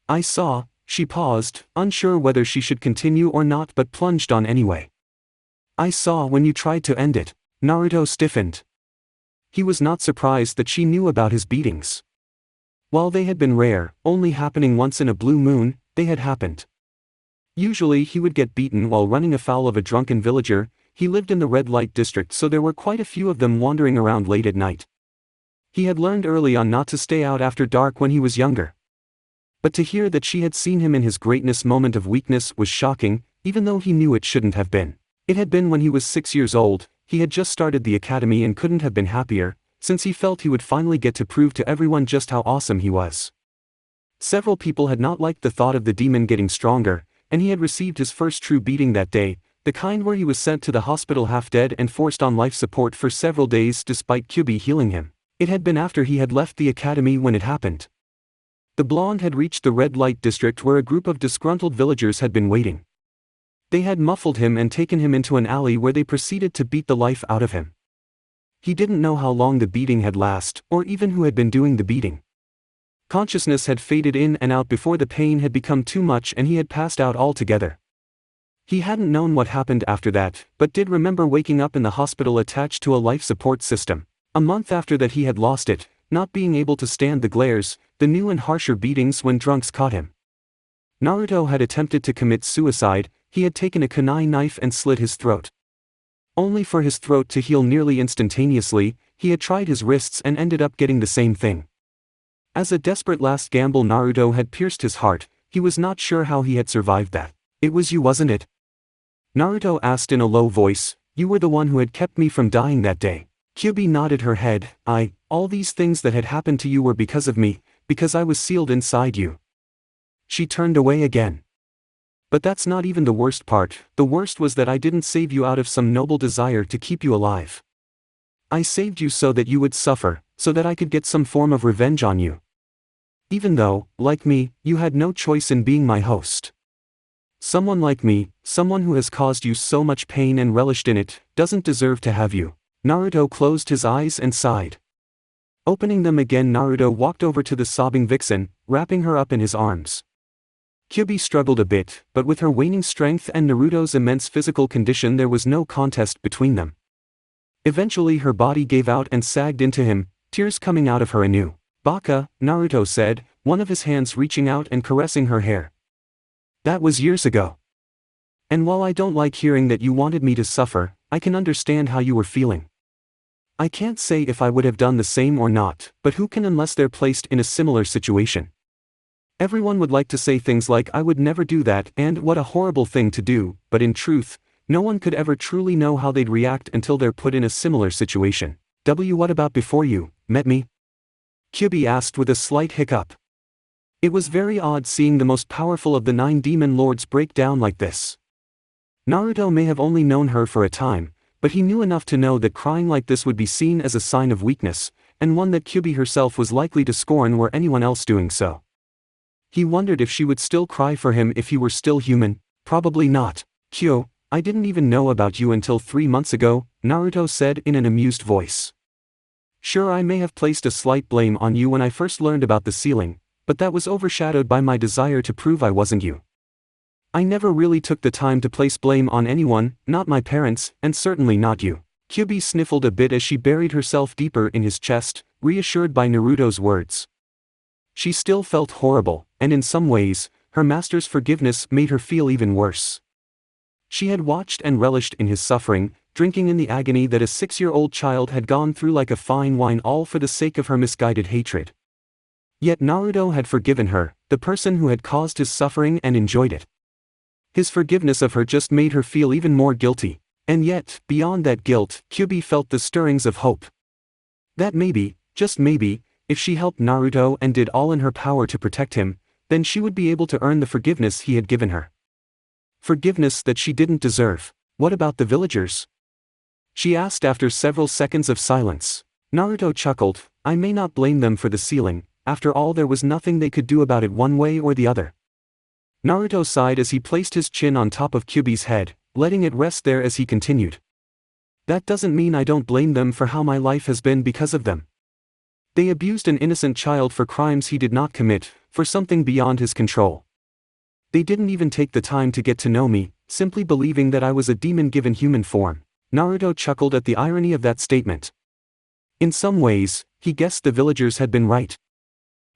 I saw." She paused, unsure whether she should continue or not but plunged on anyway. "I saw when you tried to end it." Naruto stiffened. He was not surprised that she knew about his beatings. While they had been rare, only happening once in a blue moon, they had happened. Usually he would get beaten while running afoul of a drunken villager. He lived in the red light district so there were quite a few of them wandering around late at night. He had learned early on not to stay out after dark when he was younger. But to hear that she had seen him in his greatness moment of weakness was shocking, even though he knew it shouldn't have been. It had been when he was 6 years old. He had just started the academy and couldn't have been happier, since he felt he would finally get to prove to everyone just how awesome he was. Several people had not liked the thought of the demon getting stronger, and he had received his first true beating that day, the kind where he was sent to the hospital half dead and forced on life support for several days despite Kyuubi healing him. It had been after he had left the academy when it happened. The blonde had reached the red light district where a group of disgruntled villagers had been waiting. They had muffled him and taken him into an alley where they proceeded to beat the life out of him. He didn't know how long the beating had lasted, or even who had been doing the beating. Consciousness had faded in and out before the pain had become too much and he had passed out altogether. He hadn't known what happened after that, but did remember waking up in the hospital attached to a life support system. A month after that he had lost it, not being able to stand the glares, the new and harsher beatings when drunks caught him. Naruto had attempted to commit suicide. He had taken a kunai knife and slit his throat. Only for his throat to heal nearly instantaneously. He had tried his wrists and ended up getting the same thing. As a desperate last gamble, Naruto had pierced his heart. He was not sure how he had survived that. "It was you, wasn't it?" Naruto asked in a low voice. "You were the one who had kept me from dying that day." Kyuubi nodded her head. All these things that had happened to you were because of me, because I was sealed inside you." She turned away again. "But that's not even the worst part. The worst was that I didn't save you out of some noble desire to keep you alive. I saved you so that you would suffer, so that I could get some form of revenge on you. Even though, like me, you had no choice in being my host. Someone like me, someone who has caused you so much pain and relished in it, doesn't deserve to have you." Naruto closed his eyes and sighed. Opening them again, Naruto walked over to the sobbing vixen, wrapping her up in his arms. Kyuubi struggled a bit, but with her waning strength and Naruto's immense physical condition there was no contest between them. Eventually her body gave out and sagged into him, tears coming out of her anew. "Baka," Naruto said, one of his hands reaching out and caressing her hair. "That was years ago. And while I don't like hearing that you wanted me to suffer, I can understand how you were feeling. I can't say if I would have done the same or not, but who can unless they're placed in a similar situation? Everyone would like to say things like I would never do that and what a horrible thing to do, but in truth, no one could ever truly know how they'd react until they're put in a similar situation." What about before you met me?" Kyuubi asked with a slight hiccup. It was very odd seeing the most powerful of the 9 demon lords break down like this. Naruto may have only known her for a time, but he knew enough to know that crying like this would be seen as a sign of weakness, and one that Kyuubi herself was likely to scorn were anyone else doing so. He wondered if she would still cry for him if he were still human. Probably not. "Kyo, I didn't even know about you until 3 months ago," Naruto said in an amused voice. "Sure, I may have placed a slight blame on you when I first learned about the sealing, but that was overshadowed by my desire to prove I wasn't you. I never really took the time to place blame on anyone, not my parents, and certainly not you." Kyuubi sniffled a bit as she buried herself deeper in his chest, reassured by Naruto's words. She still felt horrible, and in some ways, her master's forgiveness made her feel even worse. She had watched and relished in his suffering, drinking in the agony that a 6-year-old child had gone through like a fine wine, all for the sake of her misguided hatred. Yet Naruto had forgiven her, the person who had caused his suffering, and enjoyed it. His forgiveness of her just made her feel even more guilty. And yet, beyond that guilt, Kyuubi felt the stirrings of hope. That maybe, just maybe, if she helped Naruto and did all in her power to protect him, then she would be able to earn the forgiveness he had given her. Forgiveness that she didn't deserve. "What about the villagers?" she asked after several seconds of silence. Naruto chuckled. "I may not blame them for the sealing, after all there was nothing they could do about it one way or the other." Naruto sighed as he placed his chin on top of Kyuubi's head, letting it rest there as he continued. "That doesn't mean I don't blame them for how my life has been because of them. They abused an innocent child for crimes he did not commit, for something beyond his control. They didn't even take the time to get to know me, simply believing that I was a demon given human form." Naruto chuckled at the irony of that statement. In some ways, he guessed the villagers had been right.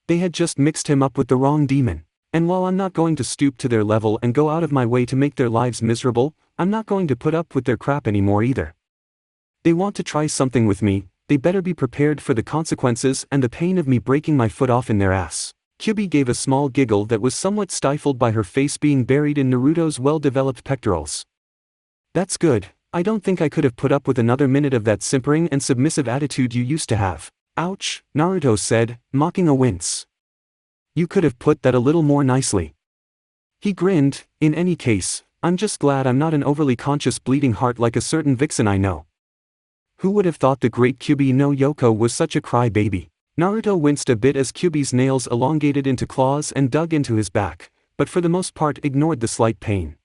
They had just mixed him up with the wrong demon. And while I'm not going to stoop to their level and go out of my way to make their lives miserable, I'm not going to put up with their crap anymore either. They want to try something with me, they better be prepared for the consequences and the pain of me breaking my foot off in their ass." Kyuubi gave a small giggle that was somewhat stifled by her face being buried in Naruto's well-developed pectorals. "That's good. I don't think I could have put up with another minute of that simpering and submissive attitude you used to have." "Ouch," Naruto said, mocking a wince. "You could have put that a little more nicely." He grinned. "In any case, I'm just glad I'm not an overly conscious bleeding heart like a certain vixen I know. Who would have thought the great Kyuubi no Yoko was such a cry-baby? Naruto winced a bit as Kyuubi's nails elongated into claws and dug into his back, but for the most part ignored the slight pain.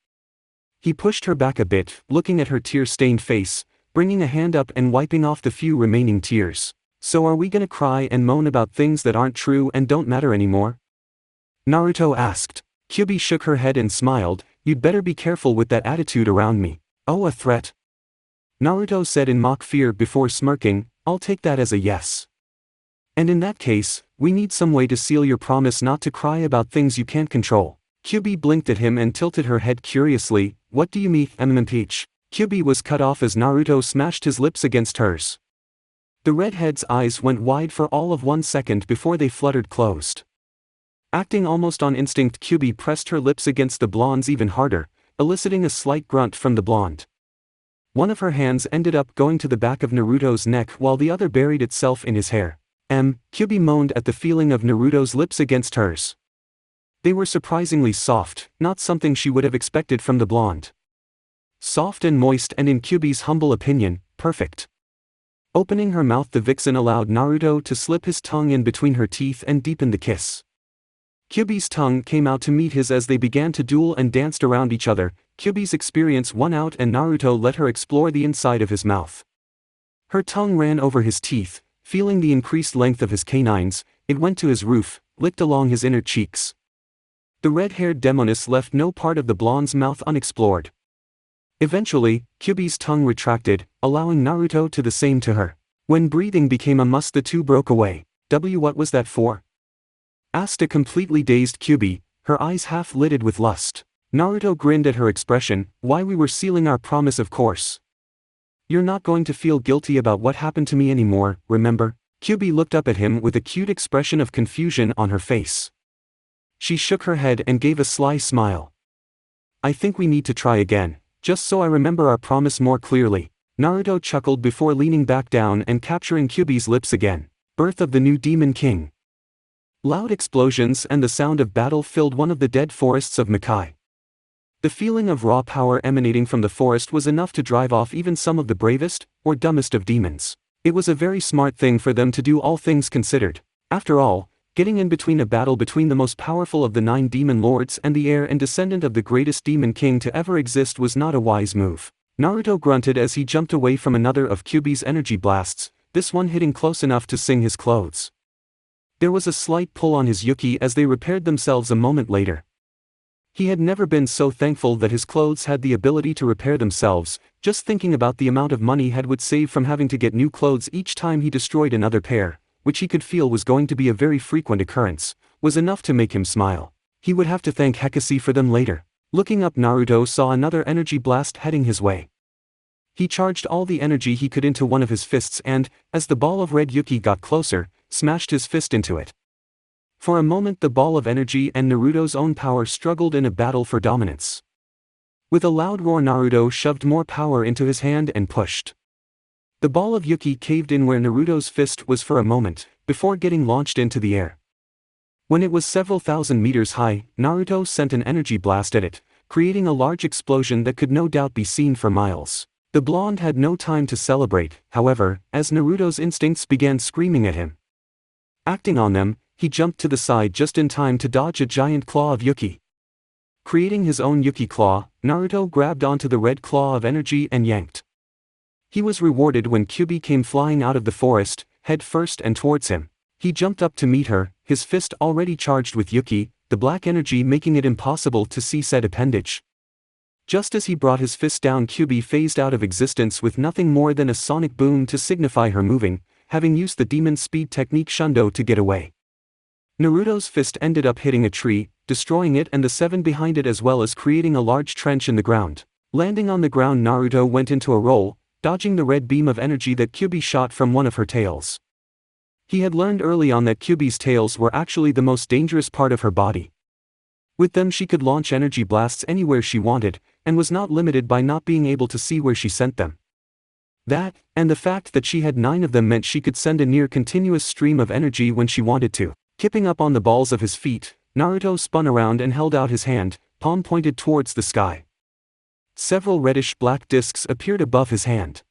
He pushed her back a bit, looking at her tear-stained face, bringing a hand up and wiping off the few remaining tears. So are we gonna cry and moan about things that aren't true and don't matter anymore? Naruto asked. Kyuubi shook her head and smiled. You'd better be careful with that attitude around me. Oh, a threat? Naruto said in mock fear before smirking. I'll take that as a yes. And in that case, we need some way to seal your promise not to cry about things you can't control. Kyuubi blinked at him and tilted her head curiously. What do you mean, MMH? Kyuubi was cut off as Naruto smashed his lips against hers. The redhead's eyes went wide for all of 1 second before they fluttered closed. Acting almost on instinct, Kyuubi pressed her lips against the blonde's even harder, eliciting a slight grunt from the blonde. One of her hands ended up going to the back of Naruto's neck while the other buried itself in his hair. Kyuubi moaned at the feeling of Naruto's lips against hers. They were surprisingly soft, not something she would have expected from the blonde. Soft and moist and in Kyuubi's humble opinion, perfect. Opening her mouth, the vixen allowed Naruto to slip his tongue in between her teeth and deepen the kiss. Kyuubi's tongue came out to meet his as they began to duel and danced around each other. Kyuubi's experience won out and Naruto let her explore the inside of his mouth. Her tongue ran over his teeth, feeling the increased length of his canines. It went to his roof, licked along his inner cheeks. The red-haired demoness left no part of the blonde's mouth unexplored. Eventually, Kyuubi's tongue retracted, allowing Naruto to the same to her. When breathing became a must, the two broke away. What was that for? Asked a completely dazed Kyuubi, her eyes half-lidded with lust. Naruto grinned at her expression. Why, we were sealing our promise, of course. You're not going to feel guilty about what happened to me anymore, remember? Kyuubi looked up at him with a cute expression of confusion on her face. She shook her head and gave a sly smile. I think we need to try again, just so I remember our promise more clearly. Naruto chuckled before leaning back down and capturing Kyuubi's lips again. Birth of the new Demon King. Loud explosions and the sound of battle filled one of the dead forests of Makai. The feeling of raw power emanating from the forest was enough to drive off even some of the bravest, or dumbest of demons. It was a very smart thing for them to do, all things considered. After all, getting in between a battle between the most powerful of the 9 demon lords and the heir and descendant of the greatest demon king to ever exist was not a wise move. Naruto grunted as he jumped away from another of Kyuubi's energy blasts, this one hitting close enough to sing his clothes. There was a slight pull on his yuki as they repaired themselves a moment later. He had never been so thankful that his clothes had the ability to repair themselves. Just thinking about the amount of money he would save from having to get new clothes each time he destroyed another pair, which he could feel was going to be a very frequent occurrence, was enough to make him smile. He would have to thank Hekase for them later. Looking up, Naruto saw another energy blast heading his way. He charged all the energy he could into one of his fists and, as the ball of red yuki got closer, smashed his fist into it. For a moment the ball of energy and Naruto's own power struggled in a battle for dominance. With a loud roar, Naruto shoved more power into his hand and pushed. The ball of yuki caved in where Naruto's fist was for a moment, before getting launched into the air. When it was several thousand meters high, Naruto sent an energy blast at it, creating a large explosion that could no doubt be seen for miles. The blonde had no time to celebrate, however, as Naruto's instincts began screaming at him. Acting on them, he jumped to the side just in time to dodge a giant claw of yuki. Creating his own yuki claw, Naruto grabbed onto the red claw of energy and yanked. He was rewarded when Kyuubi came flying out of the forest, head first and towards him. He jumped up to meet her, his fist already charged with yuki, the black energy making it impossible to see said appendage. Just as he brought his fist down, Kyuubi phased out of existence with nothing more than a sonic boom to signify her moving, having used the demon speed technique Shundo to get away. Naruto's fist ended up hitting a tree, destroying it and the 7 behind it, as well as creating a large trench in the ground. Landing on the ground, Naruto went into a roll, dodging the red beam of energy that Kyuubi shot from one of her tails. He had learned early on that Kyuubi's tails were actually the most dangerous part of her body. With them she could launch energy blasts anywhere she wanted, and was not limited by not being able to see where she sent them. That, and the fact that she had 9 of them, meant she could send a near-continuous stream of energy when she wanted to. Kipping up on the balls of his feet, Naruto spun around and held out his hand, palm pointed towards the sky. Several reddish-black discs appeared above his hand.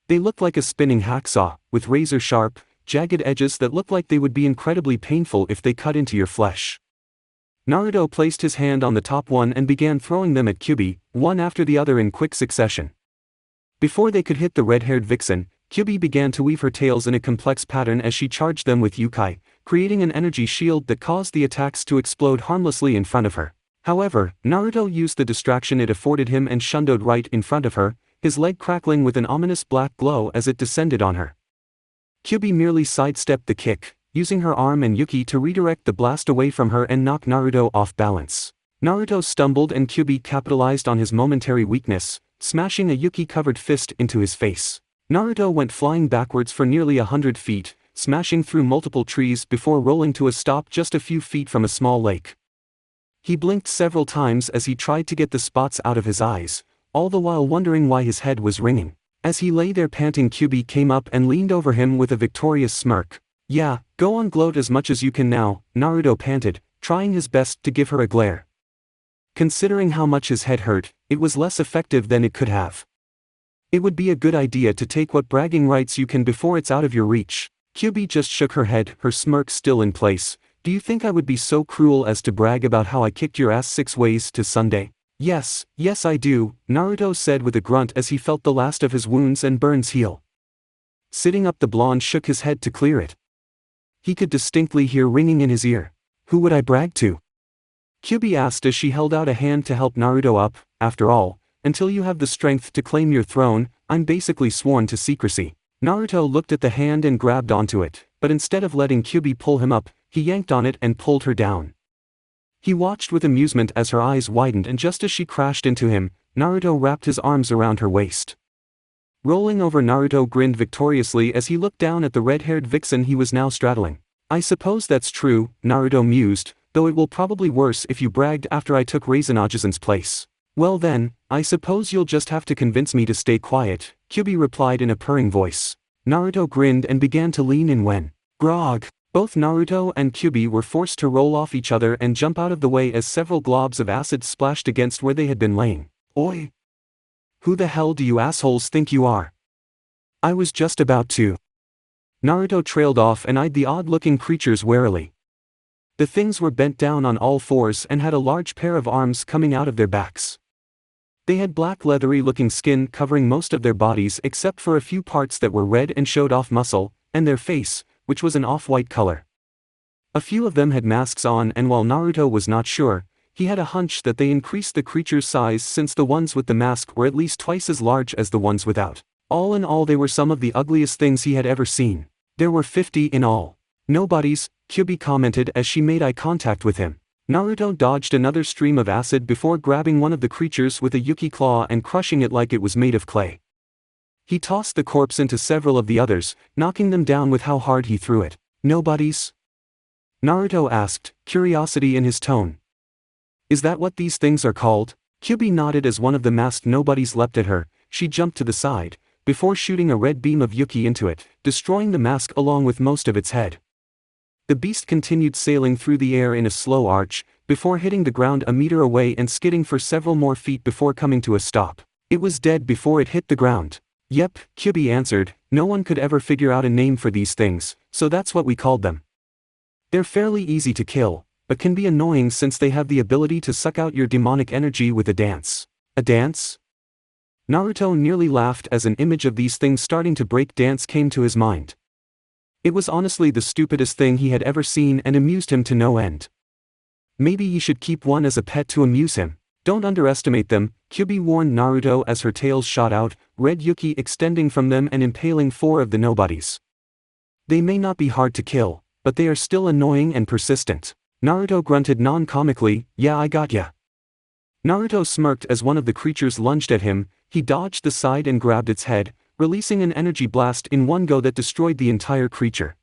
They looked like a spinning hacksaw, with razor-sharp, jagged edges that looked like they would be incredibly painful if they cut into your flesh. Naruto placed his hand on the top one and began throwing them at Kyuubi, one after the other in quick succession. Before they could hit the red-haired vixen, Kyuubi began to weave her tails in a complex pattern as she charged them with yukai, creating an energy shield that caused the attacks to explode harmlessly in front of her. However, Naruto used the distraction it afforded him and shundoed right in front of her, his leg crackling with an ominous black glow as it descended on her. Kyuubi merely sidestepped the kick, using her arm and Yuki to redirect the blast away from her and knock Naruto off balance. Naruto stumbled and Kyuubi capitalized on his momentary weakness, smashing a Yuki-covered fist into his face. Naruto went flying backwards for nearly 100 feet, smashing through multiple trees before rolling to a stop just a few feet from a small lake. He blinked several times as he tried to get the spots out of his eyes, all the while wondering why his head was ringing. As he lay there panting, Kyuubi came up and leaned over him with a victorious smirk. "Yeah, go on, gloat as much as you can now," Naruto panted, trying his best to give her a glare. Considering how much his head hurt, it was less effective than it could have. "It would be a good idea to take what bragging rights you can before it's out of your reach." Kyuubi just shook her head, her smirk still in place. "Do you think I would be so cruel as to brag about how I kicked your ass 6 ways to Sunday?" Yes, I do," Naruto said with a grunt as he felt the last of his wounds and burns heal. Sitting up, the blonde shook his head to clear it. He could distinctly hear ringing in his ear. "Who would I brag to?" Kyuubi asked as she held out a hand to help Naruto up. "After all, until you have the strength to claim your throne, I'm basically sworn to secrecy." Naruto looked at the hand and grabbed onto it, but instead of letting Kyuubi pull him up, he yanked on it and pulled her down. He watched with amusement as her eyes widened, and just as she crashed into him, Naruto wrapped his arms around her waist. Rolling over, Naruto grinned victoriously as he looked down at the red-haired vixen he was now straddling. "I suppose that's true," Naruto mused, "though it will probably worse if you bragged after I took Raizen place." "Well then, I suppose you'll just have to convince me to stay quiet," Kyuubi replied in a purring voice. Naruto grinned and began to lean in when grog. Both Naruto and Kyuubi were forced to roll off each other and jump out of the way as several globs of acid splashed against where they had been laying. "Oi! Who the hell do you assholes think you are? I was just about to." Naruto trailed off and eyed the odd-looking creatures warily. The things were bent down on all fours and had a large pair of arms coming out of their backs. They had black leathery-looking skin covering most of their bodies except for a few parts that were red and showed off muscle, and their face, which was an off-white color. A few of them had masks on, and while Naruto was not sure, he had a hunch that they increased the creature's size since the ones with the mask were at least twice as large as the ones without. All in all, they were some of the ugliest things he had ever seen. There were 50 in all. "Nobodies," Kyuubi commented as she made eye contact with him. Naruto dodged another stream of acid before grabbing one of the creatures with a yuki claw and crushing it like it was made of clay. He tossed the corpse into several of the others, knocking them down with how hard he threw it. "Nobodies?" Naruto asked, curiosity in his tone. "Is that what these things are called?" Kyuubi nodded as one of the masked nobodies leapt at her. She jumped to the side, before shooting a red beam of yuki into it, destroying the mask along with most of its head. The beast continued sailing through the air in a slow arch, before hitting the ground a meter away and skidding for several more feet before coming to a stop. It was dead before it hit the ground. "Yep," Kyuubi answered, "no one could ever figure out a name for these things, so that's what we called them. They're fairly easy to kill, but can be annoying since they have the ability to suck out your demonic energy with a dance." "A dance?" Naruto nearly laughed as an image of these things starting to break dance came to his mind. It was honestly the stupidest thing he had ever seen and amused him to no end. Maybe he should keep one as a pet to amuse him. "Don't underestimate them," Kyuubi warned Naruto as her tails shot out, red yuki extending from them and impaling 4 of the nobodies. "They may not be hard to kill, but they are still annoying and persistent." Naruto grunted non-comically, "Yeah, I got ya." Naruto smirked as one of the creatures lunged at him. He dodged the side and grabbed its head, releasing an energy blast in one go that destroyed the entire creature.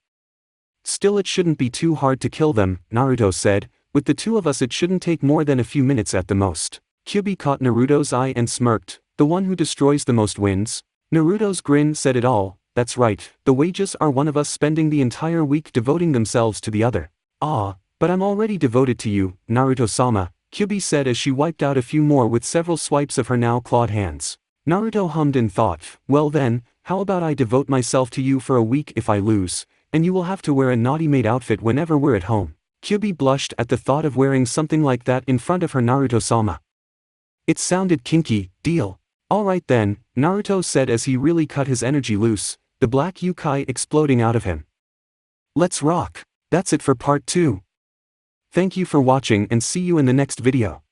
"Still, it shouldn't be too hard to kill them," Naruto said. "With the 2 of us it shouldn't take more than a few minutes at the most." Kyuubi caught Naruto's eye and smirked. "The one who destroys the most wins?" Naruto's grin said it all. "That's right, the wages are one of us spending the entire week devoting themselves to the other." "Ah, but I'm already devoted to you, Naruto-sama," Kyuubi said as she wiped out a few more with several swipes of her now clawed hands. Naruto hummed in thought, well then, how about I devote myself to you for a week if I lose, and you will have to wear a naughty maid outfit whenever we're at home. Kyuubi blushed at the thought of wearing something like that in front of her Naruto-sama. It sounded kinky, deal. Alright then, Naruto said as he really cut his energy loose, the black yokai exploding out of him. Let's rock. That's it for part 2. Thank you for watching and see you in the next video.